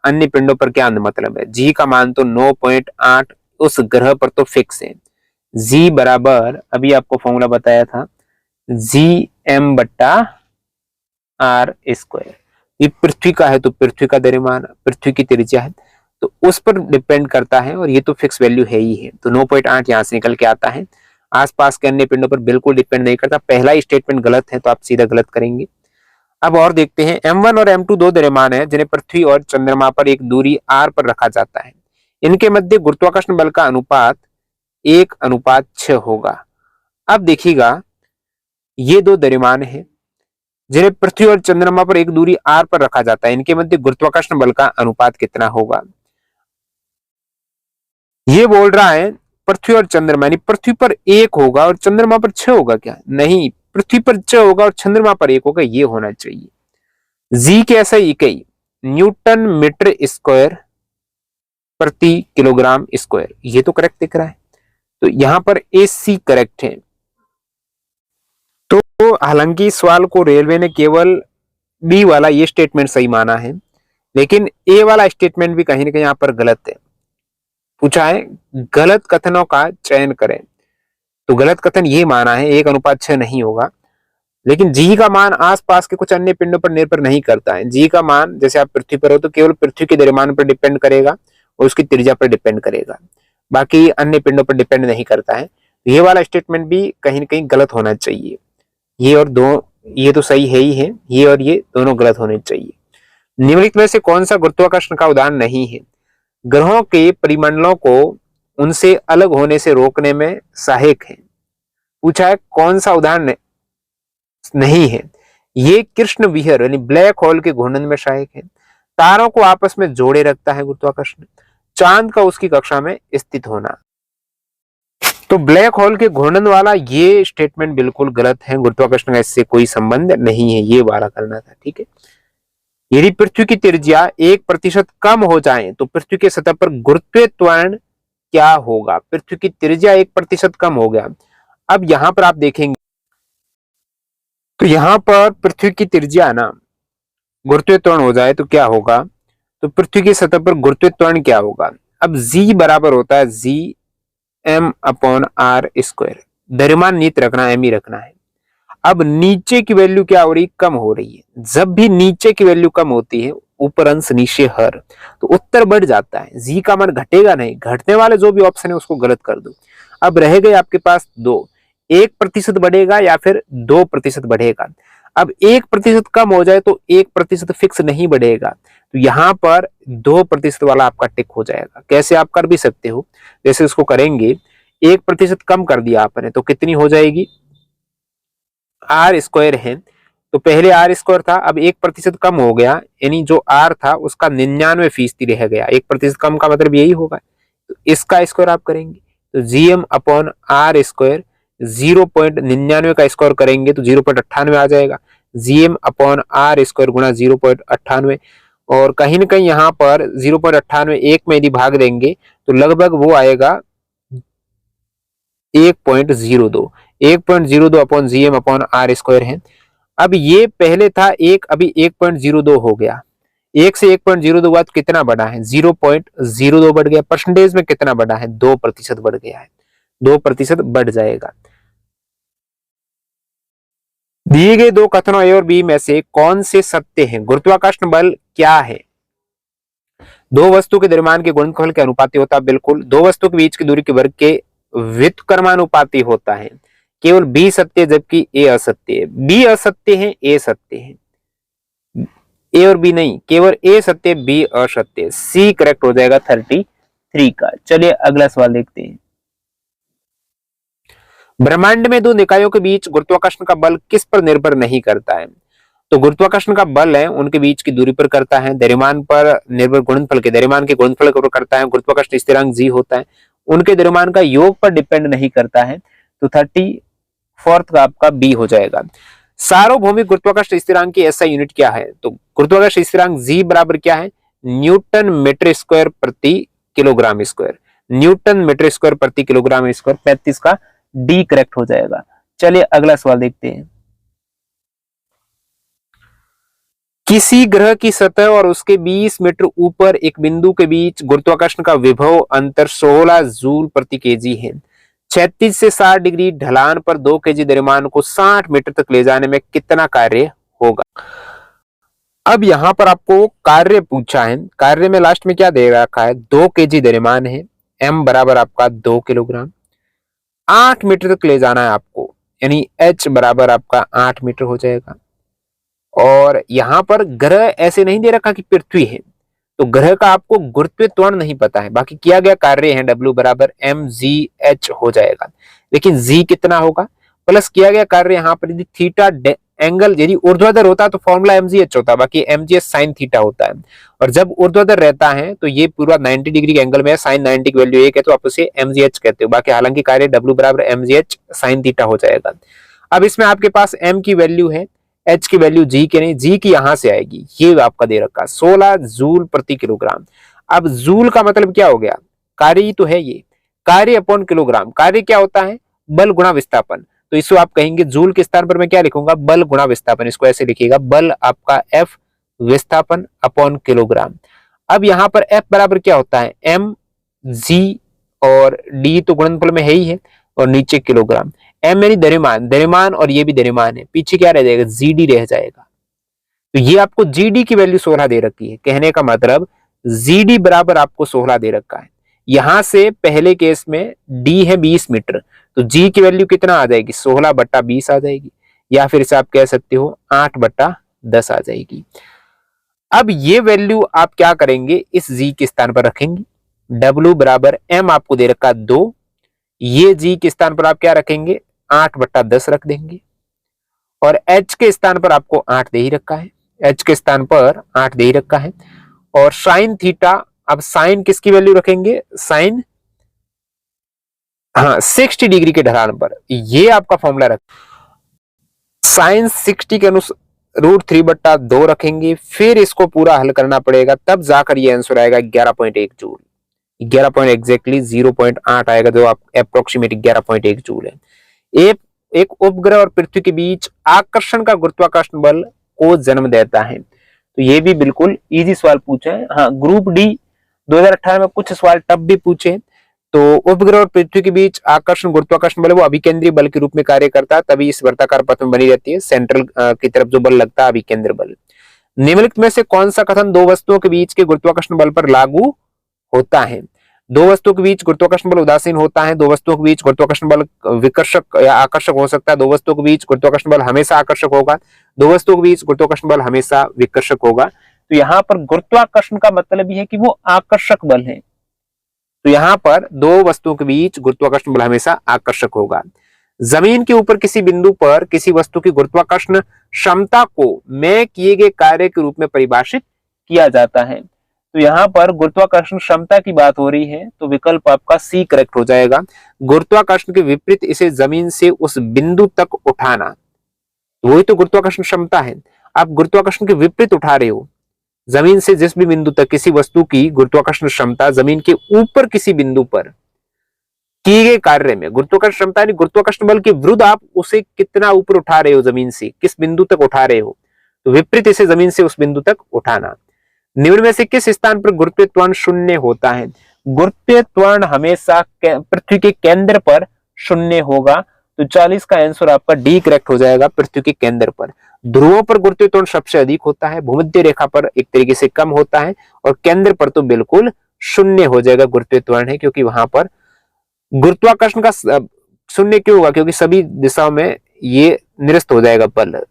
अन्य पिंडों पर क्या मतलब है, जी का मान तो 9.8 उस ग्रह पर तो फिक्स है। जी बराबर अभी आपको फॉर्मूला बताया था, जी एम बट्टा आर स्क्वायर, ये पृथ्वी का है तो पृथ्वी का द्रव्यमान, पृथ्वी की त्रिज्या है तो उस पर डिपेंड करता है, और ये तो फिक्स वैल्यू है ही है, तो 9.8 यहां से निकल के आता है। आसपास के अन्य पिंडों पर बिल्कुल डिपेंड नहीं करता, पहला स्टेटमेंट गलत है तो आप सीधा गलत करेंगे। अब और देखते हैं, m1 और m2 दो द्रव्यमान है जिन्हें पृथ्वी और चंद्रमा पर एक दूरी r पर रखा जाता है। इनके मध्य गुरुत्वाकर्षण बल का अनुपात 1:6 होगा। अब देखिएगा, ये दो द्रव्यमान है जिन्हें पृथ्वी और चंद्रमा पर एक दूरी r पर रखा जाता है, इनके मध्य गुरुत्वाकर्षण बल का अनुपात कितना होगा। ये बोल रहा है पृथ्वी और चंद्रमा, यानी पृथ्वी पर 1 होगा और चंद्रमा पर 6 होगा क्या, नहीं, पृथ्वी पर 6 होगा और चंद्रमा पर 1 होगा, ये होना चाहिए। जी के ऐसा इकाई न्यूटन मीटर स्क्वायर प्रति किलोग्राम स्क्वायर, ये तो करेक्ट दिख रहा है, तो यहां पर AC करेक्ट है। तो हालांकि इस सवाल को रेलवे ने केवल बी वाला ये स्टेटमेंट सही माना है, लेकिन ए वाला स्टेटमेंट भी कहीं ना कहीं यहाँ पर गलत है। पूछा है गलत कथनों का चयन करें, तो गलत कथन ये माना है 1:6 नहीं होगा। लेकिन जी का मान आसपास के कुछ अन्य पिंडों पर निर्भर नहीं करता है। जी का मान जैसे आप पृथ्वी पर हो तो केवल पृथ्वी के द्रव्यमान पर डिपेंड करेगा और उसकी त्रिज्या पर डिपेंड करेगा, बाकी अन्य पिंडों पर डिपेंड नहीं करता है। ये वाला स्टेटमेंट भी कहीं ना कहीं गलत होना चाहिए। ये और दो, ये तो सही है ही है, ये और ये दोनों गलत होने चाहिए। निम्नलिखित में से कौन सा गुरुत्वाकर्षण का उदाहरण नहीं है? ग्रहों के परिमंडलों को उनसे अलग होने से रोकने में सहायक है। पूछा है कौन सा उदाहरण नहीं है? ये कृष्ण विहर यानी ब्लैक होल के घूर्णन में सहायक है। तारों को आपस में जोड़े रखता है गुरुत्वाकर्षण। चांद का उसकी कक्षा में स्थित होना। तो ब्लैक होल के घूर्णन वाला ये स्टेटमेंट बिल्कुल गलत है। गुरुत्वाकर्षण का इससे कोई संबंध नहीं है, ये वाला करना था। ठीक है, यदि पृथ्वी की त्रिज्या 1% कम हो जाए तो पृथ्वी की सतह पर गुरुत्वीय त्वरण क्या होगा? पृथ्वी की त्रिज्या 1% कम हो गया। अब यहां पर आप देखेंगे तो यहां पर पृथ्वी की त्रिज्या ना गुरुत्वीय त्वरण हो जाए तो क्या होगा? तो पृथ्वी की सतह पर गुरुत्वीय त्वरण क्या होगा? अब जी बराबर होता है Gm/r²। द्रव्यमान नियत रखना, एम ही रखना है। अब नीचे की वैल्यू क्या हो रही? कम हो रही है। जब भी नीचे की वैल्यू कम होती है, ऊपर अंश नीचे हर, तो उत्तर बढ़ जाता है। जी का मान घटेगा नहीं। घटने वाले जो भी ऑप्शन है उसको गलत कर दो। अब रह गए आपके पास दो, 1% बढ़ेगा या फिर 2% बढ़ेगा। अब 1% कम हो जाए तो 1% फिक्स नहीं बढ़ेगा, तो यहां पर 2% वाला आपका टिक हो जाएगा। कैसे आप कर भी सकते हो, जैसे इसको करेंगे 1% कम कर दिया आपने तो कितनी हो जाएगी? r² है, तो पहले r² था, अब 1% कम हो गया, यानी जो r था उसका 99% रह गया। 1% कम का मतलब यही होगा, तो इसका स्क्वायर आप करेंगे तो Gm/r², 0.99 का स्क्वायर करेंगे तो 0.98 आ जाएगा। Gm/r² गुणा 0.98, और कहीं ना कहीं यहाँ पर 0.98 एक में यदि भाग देंगे तो लगभग वो आएगा 1.02। 1.02 अपॉन Gm/r² है। अब ये पहले था 1, अभी 1.02 हो गया। 1 से 1.02 बाद कितना बढ़ा है? 0.02 बढ़ गया। परसेंटेज में कितना बढ़ा है? 2% बढ़ गया है। 2% बढ़ जाएगा। दिए गए दो कथनों ए और बी में से कौन से सत्य हैं? गुरुत्वाकर्षण बल क्या है? दो वस्तु के द्रव्यमान के गुणनफल के अनुपाती होता है। बिल्कुल। दो वस्तु के बीच की दूरी के वर्ग के व्युत्क्रमानुपाती होता है। केवल बी सत्य जबकि ए असत्य है। बी असत्य है, ए सत्य है। ए और बी नहीं, केवल ए सत्य, बी असत्य। सी करेक्ट हो जाएगा 33 का। चलिए अगला सवाल देखते हैं। ब्रह्मांड में दो निकायों के बीच गुरुत्वाकर्षण का बल किस पर निर्भर नहीं करता है? तो गुरुत्वाकर्षण का बल है उनके बीच की दूरी पर करता है, द्रव्यमान पर निर्भर गुणनफल के द्रव्यमान के गुणनफल पर करता है, गुरुत्वाकर्षण स्थिरांक जी होता है, उनके द्रव्यमान का योग पर डिपेंड नहीं करता है। तो 34 का आपका बी हो जाएगा। सार्वभौमिक गुरुत्वाकर्षण स्थिरांक की एसआई यूनिट क्या है? तो गुरुत्वाकर्षण स्थिरांक जी बराबर क्या है? न्यूटन मीटर स्क्वायर प्रति kilogram square. Newton metre square प्रति किलोग्राम स्क्वायर। 35 का डी करेक्ट हो जाएगा। चलिए अगला सवाल देखते हैं। किसी ग्रह की सतह और उसके 20 मीटर ऊपर एक बिंदु के बीच गुरुत्वाकर्षण का विभव अंतर 16 जूल प्रति केजी है। 36 से 60 डिग्री ढलान पर 2 केजी द्रव्यमान को 60 मीटर तक ले जाने में कितना कार्य होगा? अब यहां पर आपको कार्य पूछा है। कार्य में लास्ट में क्या दे रखा है? 2 केजी द्रव्यमान है, एम बराबर आपका 2 किलोग्राम, 8 मीटर तक ले जाना है आपको, यानी एच बराबर आपका 8 मीटर हो जाएगा। और यहां पर ग्रह ऐसे नहीं दे रखा कि पृथ्वी है, तो ग्रह का आपको गुरुत्वीय त्वरण नहीं पता है। बाकी किया गया कार्य है W बराबर mgh हो जाएगा। लेकिन जी कितना होगा? प्लस किया गया कार्य यहाँ पर यदि थीटा एंगल यदि ऊर्ध्वाधर होता तो फॉर्मूला mgh होता, बाकी mgh साइन थीटा होता है। और जब ऊर्ध्वाधर रहता है तो ये पूरा 90 डिग्री के एंगल में है, साइन 90 की वैल्यू 1 है तो आप उसे mgh कहते हो। बाकी हालांकि कार्य W बराबर mgh साइन थीटा हो जाएगा। अब इसमें आपके पास m की वैल्यू है, h की वैल्यू g के नहीं, g की यहां से आएगी, ये आपका दे रखा 16 जूल प्रति किलोग्राम। अब जूल का मतलब क्या हो गया? कार्य तो है ये, कार्य अपॉन किलोग्राम। कार्य क्या होता है? बल गुणा विस्थापन। तो इसको आप कहेंगे जूल के स्थान पर मैं क्या लिखूंगा, बल गुणा विस्थापन। इसको ऐसे लिखिएगा, बल आपका F, विस्थापन अपॉन किलोग्राम। अब यहाँ पर F बराबर क्या होता है, m g, और d तो गुणनफल में है ही है, और नीचे किलोग्राम। m यानी द्रव्यमान, द्रव्यमान और ये भी द्रव्यमान है, पीछे क्या रह जाएगा, gd रह जाएगा। तो ये आपको gd की वैल्यू 16 दे रखी है, कहने का मतलब gd बराबर आपको 16 दे रखा है। यहां से पहले केस में d है 20 मीटर, तो g की वैल्यू कितना आ जाएगी, 16/20 आ जाएगी, या फिर इसे आप कह सकते हो 8/10 आ जाएगी। अब ये वैल्यू आप क्या करेंगे, इस g के स्थान पर रखेंगे, w बराबर m आपको दे रखा 2, ये g के स्थान पर आप क्या रखेंगे, 8/10 रख देंगे, और h के स्थान पर आपको 8 दे ही रखा है, h के स्थान पर 8 दे ही रखा है। और साइन थीटा, अब साइन किसकी वैल्यू रखेंगे, साइन, हाँ 60 डिग्री के ढलान पर, ये आपका फॉर्मूला रख, साइन 60 के अनुसार √3/2 रखेंगे, फिर इसको पूरा हल करना पड़ेगा, तब जाकर ये आंसर आएगा 11.1 जूल। 11 एग्जैक्टली 0.8 आएगा, जो आप अप्रोक्सीमेट 11.1 जूल है। एक उपग्रह और पृथ्वी के बीच आकर्षण का गुरुत्वाकर्षण बल को जन्म देता है। तो ये भी बिल्कुल इजी सवाल पूछा है। हाँ, ग्रुप डी 2018 में कुछ सवाल टफ भी पूछे। तो उपग्रह और पृथ्वी के बीच आकर्षण गुरुत्वाकर्षण बल वो अभिकेंद्रीय बल के रूप में कार्य करता है, तभी इस वर्ताकार पथ में बनी रहती है, सेंट्रल की तरफ जो बल लगता है अभिकेंद्र बल। निम्नलिखित में से कौन सा कथन दो वस्तुओं के बीच के गुरुत्वाकर्षण बल पर लागू होता है। दो वस्तुओं के बीच गुरुत्वाकर्षण बल उदासीन होता है, दो वस्तुओं के बीच गुरुत्वाकर्षण बल विकर्षक या आकर्षक हो सकता है, दो वस्तुओं के बीच गुरुत्वाकर्षण बल हमेशा आकर्षक होगा, दो वस्तुओं के बीच गुरुत्वाकर्षण बल हमेशा विकर्षक होगा। तो यहाँ पर गुरुत्वाकर्षण का मतलब यह है कि वो आकर्षक बल है, तो यहाँ पर दो वस्तुओं के बीच गुरुत्वाकर्षण बल हमेशा आकर्षक होगा। जमीन के ऊपर किसी बिंदु पर किसी वस्तु की गुरुत्वाकर्षण क्षमता को में किए गए कार्य के रूप में परिभाषित किया जाता है। तो यहाँ पर गुरुत्वाकर्षण क्षमता की बात हो रही है, तो विकल्प आपका सी करेक्ट हो जाएगा। गुरुत्वाकर्षण के विपरीत इसे जमीन से उस बिंदु तक उठाना, वही तो गुरुत्वाकर्षण क्षमता है। आप गुरुत्वाकर्षण के विपरीत उठा रहे हो, जमीन से जिस भी बिंदु तक किसी वस्तु की गुरुत्वाकर्षण क्षमता जमीन के ऊपर किसी बिंदु पर किए गए कार्य में, गुरुत्वाकर्षण क्षमता यानी गुरुत्वाकर्षण बल के विरुद्ध आप उसे कितना ऊपर उठा रहे हो, जमीन से किस बिंदु तक उठा रहे हो, तो विपरीत इसे जमीन से उस बिंदु तक उठाना। निम्न में से किस स्थान पर गुरुत्वीय त्वरण शून्य होता है। गुरुत्वीय त्वरण हमेशा पृथ्वी के केंद्र पर शून्य होगा, तो 40 का आंसर आपका डी करेक्ट हो जाएगा, पृथ्वी के केंद्र पर। ध्रुवों पर गुरुत्वीय त्वरण सबसे अधिक होता है, भूमध्य रेखा पर एक तरीके से कम होता है, और केंद्र पर तो बिल्कुल शून्य हो जाएगा गुरुत्वीय त्वरण है, क्योंकि वहां पर गुरुत्वाकर्षण का शून्य क्यों होगा, क्योंकि सभी दिशाओं में ये निरस्त हो जाएगा बल।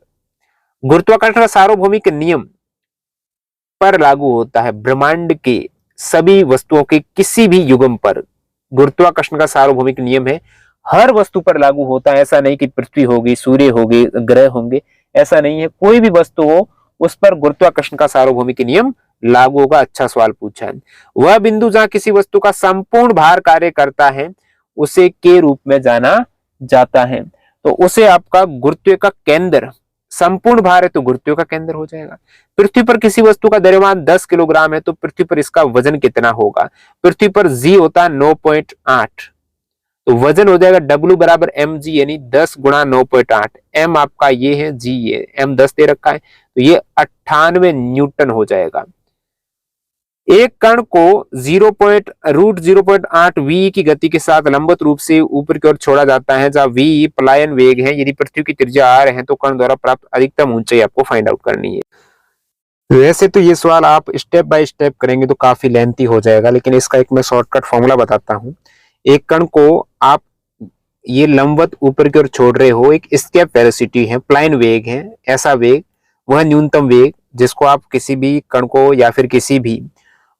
गुरुत्वाकर्षण का सार्वभौमिक नियम पर लागू होता है, ब्रह्मांड के सभी वस्तुओं के किसी भी युग्म पर गुरुत्वाकर्षण का सार्वभौमिक नियम है, हर वस्तु पर लागू होता है। ऐसा नहीं कि पृथ्वी होगी, सूर्य होगी, ग्रह होंगे, ऐसा नहीं है, कोई भी वस्तु हो उस पर गुरुत्वाकर्षण का सार्वभौमिक नियम लागू होगा। अच्छा सवाल पूछा है। वह बिंदु जहां किसी वस्तु का संपूर्ण भार कार्य करता है उसे के रूप में जाना जाता है, तो उसे आपका गुरुत्व का केंद्र, संपूर्ण भार है तो गुरुत्व का केंद्र हो जाएगा। पृथ्वी पर किसी वस्तु का द्रव्यमान 10 किलोग्राम है, तो पृथ्वी पर इसका वजन कितना होगा। पृथ्वी पर जी होता है 9.8, तो वजन हो जाएगा W बराबर mg, यानी 10 गुणा 9.8। m आपका ये है, g ये m 10 दे रखा है, तो ये 98 न्यूटन हो जाएगा। एक कण को 0.8 v की गति के साथ लंबवत रूप से ऊपर की ओर छोड़ा जाता है, जहां v पलायन वेग है। यदि पृथ्वी की त्रिज्या r है तो कण द्वारा प्राप्त अधिकतम ऊंचाई आपको फाइंड आउट करनी है। वैसे तो ये सवाल आप स्टेप बाय स्टेप करेंगे तो काफी लेंथी हो जाएगा, लेकिन इसका एक मैं शॉर्टकट फॉर्मूला बताता हूँ। एक कण को आप ये लंबवत ऊपर की ओर छोड़ रहे हो, एक एस्केप वेलोसिटी है, पलायन वेग है, ऐसा वेग, वह न्यूनतम वेग जिसको आप किसी भी कण को या फिर किसी भी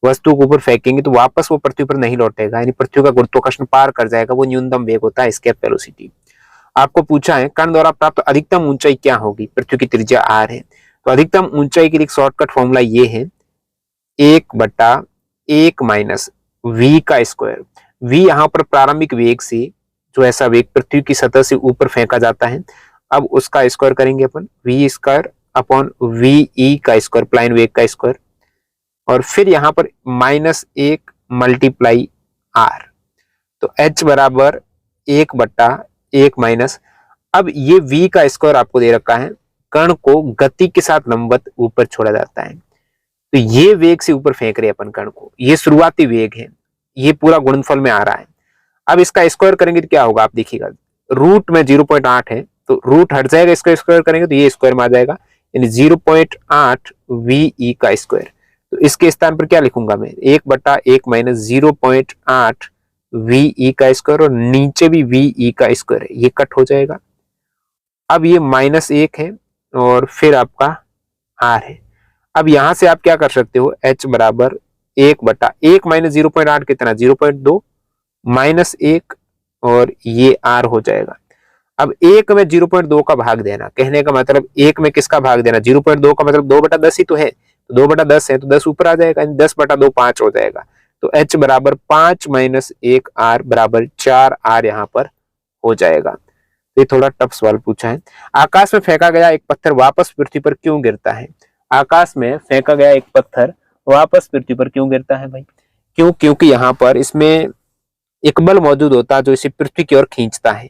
वस्तु के ऊपर फेंकेंगे तो वापस वो पृथ्वी पर नहीं लौटेगा, यानी पृथ्वी का गुरुत्वाकर्षण पार कर जाएगा, वो न्यूनतम वेग होता है एस्केप वेलोसिटी। आपको पूछा है कण द्वारा प्राप्त अधिकतम ऊंचाई क्या होगी, पृथ्वी की त्रिज्या r है, तो अधिकतम ऊंचाई के लिए शॉर्टकट फॉर्मूला ये है 1/1 माइनस v का स्क्वायर। v यहाँ पर प्रारंभिक वेग से, जो ऐसा वेग पृथ्वी की सतह से ऊपर फेंका जाता है, अब उसका स्क्वायर करेंगे अपन, v स्क्वायर अपॉन ve का स्क्वायर, प्लाइन वेग का स्क्वायर, और फिर यहाँ पर -1 मल्टीप्लाई r, तो h बराबर 1/1 माइनस अब ये v का स्क्वायर आपको दे रखा है, कण को गति के साथ लंबवत ऊपर छोड़ा जाता है, तो ये वेग से ऊपर फेंक रहे हैं अपन कण को, ये शुरुआती वेग है, ये पूरा गुणनफल में आ रहा है। अब इसका स्क्वायर करेंगे तो क्या होगा आप देखिएगा, रूट में 0.8 है तो रूट हट जाएगा, इसका स्क्वायर करेंगे तो ये स्क्वायर में आ जाएगा, यानी 0.8 वी का स्क्वायर। तो इसके स्थान पर क्या लिखूंगा मैं, 1/1 माइनस 0.8 वी का स्क्वायर, और नीचे भी वी का स्क्वायर है, ये कट हो जाएगा। अब ये -1 है और फिर आपका r है। अब यहां से आप क्या कर सकते हो, h बराबर 1/1 माइनस 0.8 कितना 0.2 -1 और ये r हो जाएगा। अब 1 में 0.2 का भाग देना, कहने का मतलब 1 में किसका भाग देना, 0.2 का मतलब 2/10 ही तो है, तो 2/10 है तो 10 ऊपर आ जाएगा, 10/2 5 हो जाएगा। तो h बराबर 5 माइनस 1 r बराबर 4 r यहाँ पर हो जाएगा। ये थोड़ा टफ सवाल पूछा है। आकाश में फेंका गया एक पत्थर वापस पृथ्वी पर क्यों गिरता है, आकाश में फेंका गया एक पत्थर वापस पृथ्वी पर क्यों गिरता है भाई, क्यों, क्योंकि यहाँ पर इसमें एक बल मौजूद होता है जो इसे पृथ्वी की ओर खींचता है,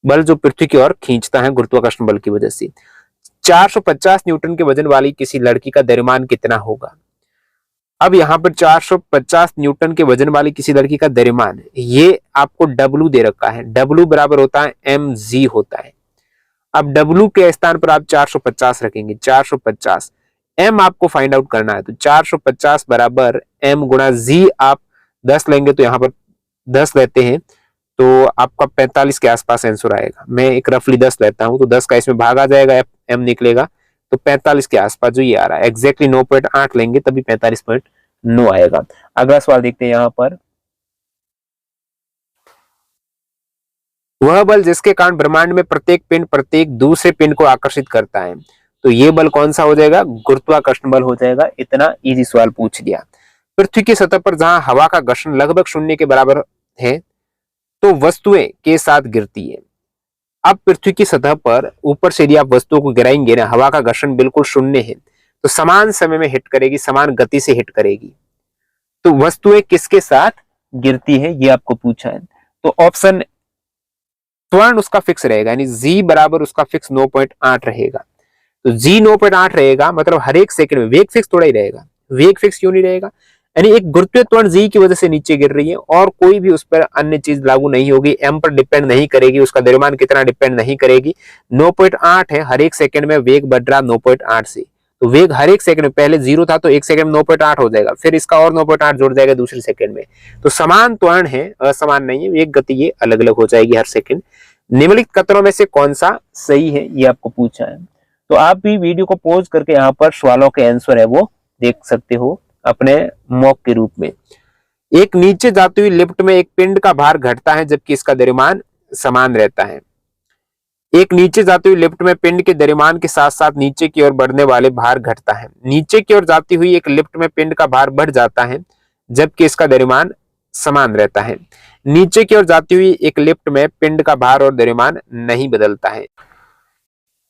बल जो पृथ्वी की ओर खींचता है गुरुत्वाकर्षण बल की वजह से। 450 न्यूटन के वजन वाली किसी लड़की का द्रव्यमान कितना होगा। अब यहाँ पर 450 न्यूटन के वजन वाली किसी लड़की का द्रव्यमान, ये आपको W दे रखा है, W बराबर होता है mg होता है। अब W के स्थान पर आप 450 रखेंगे, 450 m आपको फाइंड आउट करना है, तो 450 बराबर m गुणा g, आप 10 लेंगे तो यहाँ पर 10 लेते हैं तो आपका 45 के आसपास आंसर आएगा। मैं एक रफली 10 लेता हूं तो 10 का इसमें भाग आ जाएगा, m निकलेगा तो 45 के आसपास जो ये आ रहा है, एग्जैक्टली 9.8 लेंगे तभी 45.9 आएगा। अगला सवाल देखते हैं यहाँ पर, वह बल जिसके कारण ब्रह्मांड में प्रत्येक पिंड प्रत्येक दूसरे पिंड को आकर्षित करता है, तो ये बल कौन सा हो जाएगा, गुरुत्वाकर्षण बल हो जाएगा। इतना इजी सवाल पूछ दिया। पृथ्वी की सतह पर जहां हवा का घर्षण लगभग 0 के बराबर है तो वस्तुएं के साथ गिरती है। अब पृथ्वी की सतह पर ऊपर से यदि आप वस्तुओं को गिराएंगे ना, हवा का घर्षण बिल्कुल 0 है तो समान समय में हिट करेगी, समान गति से हिट करेगी, तो वस्तुएं किसके साथ गिरती है ये आपको पूछा है। तो ऑप्शन त्वरण उसका फिक्स रहेगा, यानी जी बराबर उसका फिक्स 9.8 रहेगा। तो जी 9.8 रहेगा मतलब हर एक सेकंड में, वेग फिक्स थोड़ा ही रहेगा, वेग फिक्स क्यों नहीं रहेगा, यानी एक गुरुत्वीय त्वरण जी की वजह से नीचे गिर रही है और कोई भी उस पर अन्य चीज लागू नहीं होगी, एम पर डिपेंड नहीं करेगी, उसका द्रव्यमान कितना डिपेंड नहीं करेगी। 9.8 है, हर एक सेकंड में वेग बढ़ रहा 9.8 से, तो वेग हर एक सेकंड में, पहले 0 था तो एक सेकंड में 9.8 हो जाएगा, फिर इसका और 9.8 जुड़ जाएगा दूसरे सेकंड में, तो समान त्वरण है, असमान नहीं है, वेग गति ये अलग अलग हो जाएगी हर सेकंड। निम्नलिखित कथनों में से कौन सा सही है ये आपको पूछा है। तो आप भी वीडियो को पॉज करके यहाँ पर सवालों के आंसर है वो देख सकते हो अपने मॉक के रूप में। एक नीचे जाती हुई लिफ्ट में एक पिंड का भार घटता है जबकि इसका द्रव्यमान समान रहता है। एक नीचे जाती हुई लिफ्ट में पिंड के द्रव्यमान के साथ साथ नीचे की ओर बढ़ने वाले भार घटता है। नीचे की ओर जाती हुई एक लिफ्ट में पिंड का भार बढ़ जाता है जबकि इसका द्रव्यमान समान रहता है। नीचे की ओर जाती हुई एक लिफ्ट में पिंड का भार और द्रव्यमान नहीं बदलता है।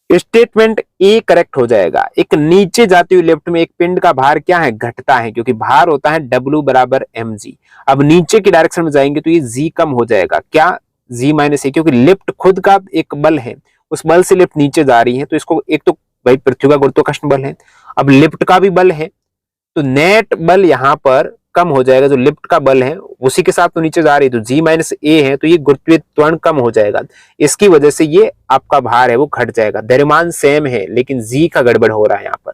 स्टेटमेंट ए करेक्ट हो जाएगा। एक नीचे जाती हुई लिफ्ट में एक पिंड का भार क्या है, घटता है, क्योंकि भार होता है W बराबर mg। अब नीचे की डायरेक्शन में जाएंगे तो ये g कम हो जाएगा, क्या g माइनस ए, क्योंकि लिफ्ट खुद का एक बल है, उस बल से लिफ्ट नीचे जा रही है, तो इसको एक तो भाई पृथ्वी का गुरुत्वाकर्षण बल है, अब लिफ्ट का भी बल है, तो नेट बल यहाँ पर कम हो जाएगा, जो लिफ्ट का बल है उसी के साथ तो नीचे जा रही है, तो g माइनस ए है, तो ये गुरुत्वीय त्वरण कम हो जाएगा, इसकी वजह से ये आपका भार है वो घट जाएगा। द्रव्यमान सेम है लेकिन g का गड़बड़ हो रहा है यहाँ पर।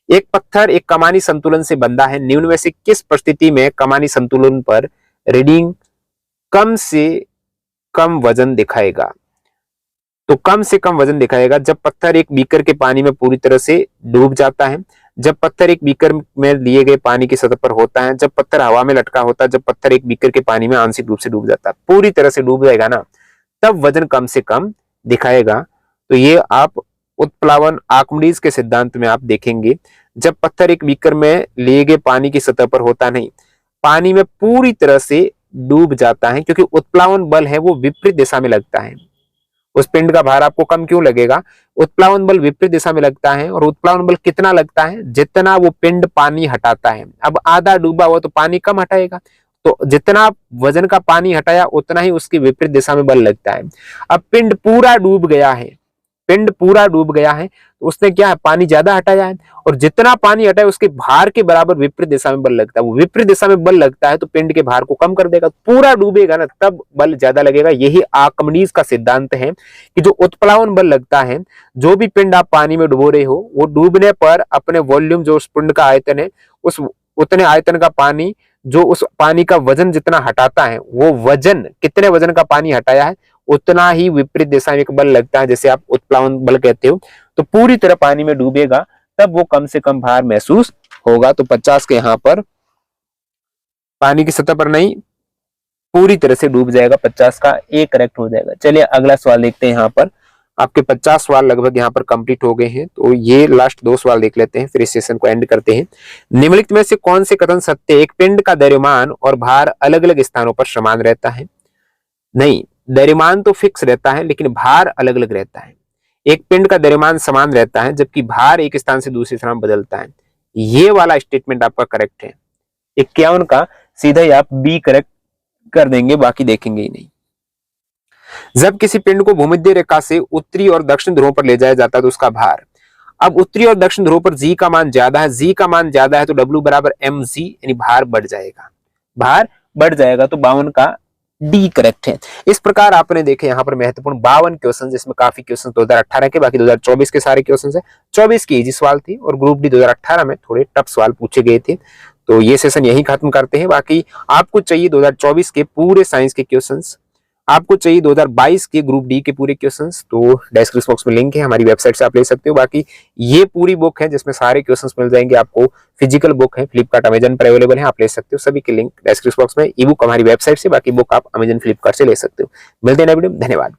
एक पत्थर एक कमानी संतुलन से बंधा है, निम्न में से किस परिस्थिति में कमानी संतुलन पर रीडिंग कम से कम वजन दिखाएगा। तो कम से कम वजन दिखाएगा जब पत्थर एक बीकर के पानी में पूरी तरह से डूब जाता है, जब पत्थर एक बीकर में लिए गए पानी की सतह पर होता है, जब पत्थर हवा में लटका होता है, जब पत्थर एक बीकर के पानी में आंशिक रूप से डूब जाता है, पूरी तरह से डूब जाएगा ना, तब वजन कम से कम दिखाएगा। तो ये आप उत्प्लावन आर्किमिडीज के सिद्धांत में आप देखेंगे, जब पत्थर एक बीकर में लिए गए पानी की सतह पर होता नहीं, पानी में पूरी तरह से डूब जाता है, क्योंकि उत्प्लावन बल है वो विपरीत दिशा में लगता है। उस पिंड का भार आपको कम क्यों लगेगा, उत्प्लावन बल विपरीत दिशा में लगता है, और उत्प्लावन बल कितना लगता है, जितना वो पिंड पानी हटाता है। अब आधा डूबा हुआ तो पानी कम हटाएगा, तो जितना वजन का पानी हटाया उतना ही उसकी विपरीत दिशा में बल लगता है। अब पिंड पूरा डूब गया है, पिंड पूरा डूब गया है, तो उसने क्या है, पानी ज्यादा हटाया है, और जितना पानी हटाया उसके भार के बराबर विपरीत दिशा में बल लगता है। वो विपरीत दिशा में बल लगता है तो पिंड के भार को कम कर देगा, पूरा डूबेगा ना तब बल ज्यादा लगेगा। यही आर्किमिडीज का सिद्धांत है कि जो उत्प्लावन बल लगता है, जो भी पिंड आप पानी में डुबो रहे हो, वो डूबने पर अपने वॉल्यूम, जो उस पिंड का आयतन है, उस उतने आयतन का पानी, जो उस पानी का वजन जितना हटाता है, वो वजन, कितने वजन का पानी हटाया है उतना ही विपरीत दिशा में एक बल लगता है, जैसे आप उत्प्लावन बल कहते हो। तो पूरी तरह पानी में डूबेगा तब वो कम से कम भार महसूस होगा। तो 50 के यहाँ पर पानी की सतह पर नहीं, पूरी तरह से डूब जाएगा, 50 का ए करेक्ट हो जाएगा। चलिए अगला सवाल देखते हैं। यहाँ पर आपके 50 सवाल लगभग यहाँ पर कंप्लीट हो गए हैं, तो ये लास्ट 2 सवाल देख लेते हैं, फिर इस सेशन को एंड करते हैं। निम्नलिखित में से कौन से कथन सत्य है? एक पिंड का द्रव्यमान और भार अलग अलग स्थानों पर समान रहता है। नहीं, द्रव्यमान तो फिक्स रहता है लेकिन भार अलग अलग रहता है। एक पिंड का द्रव्यमान समान रहता है जबकि भार एक स्थान से दूसरे स्थान बदलता है। ये वाला स्टेटमेंट आपका करेक्ट है। 51 का सीधा ही आप बी करेक्ट कर देंगे, बाकी देखेंगे ही नहीं। जब किसी पिंड को भूमध्य रेखा से उत्तरी और दक्षिण ध्रुव पर ले जाया जाता है तो उसका भार, अब उत्तरी और दक्षिण ध्रुव पर जी का मान ज्यादा है, जी का मान ज्यादा है तो W बराबर mg, यानी भार बढ़ जाएगा, भार बढ़ जाएगा। तो 52 का डी करेक्ट है। इस प्रकार आपने देखे यहाँ पर महत्वपूर्ण 52 क्वेश्चन, जिसमें काफी क्वेश्चन 2018 के, बाकी 2024 के सारे क्वेश्चन है। 24 की इजी सवाल थी और ग्रुप डी 2018 में थोड़े टफ सवाल पूछे गए थे। तो ये सेशन यही खत्म करते हैं। बाकी आपको चाहिए 2024 के पूरे साइंस के क्वेश्चंस, आपको चाहिए 2022 के ग्रुप डी के पूरे क्वेश्चंस, तो डिस्क्रिप्शन बॉक्स में लिंक है, हमारी वेबसाइट से आप ले सकते हो। बाकी ये पूरी बुक है जिसमें सारे क्वेश्चंस मिल जाएंगे आपको। फिजिकल बुक है, फ्लिपकार्ट अमेजन पर अवेलेबल है, आप ले सकते हो। सभी के लिंक डिस्क्रिप्शन बॉक्स में। ई बुक हमारी वेबसाइट से, बाकी बुक आप अमेजन फ्लिपकार्ट से ले सकते हो। मिलते हैं नए वीडियो में, धन्यवाद।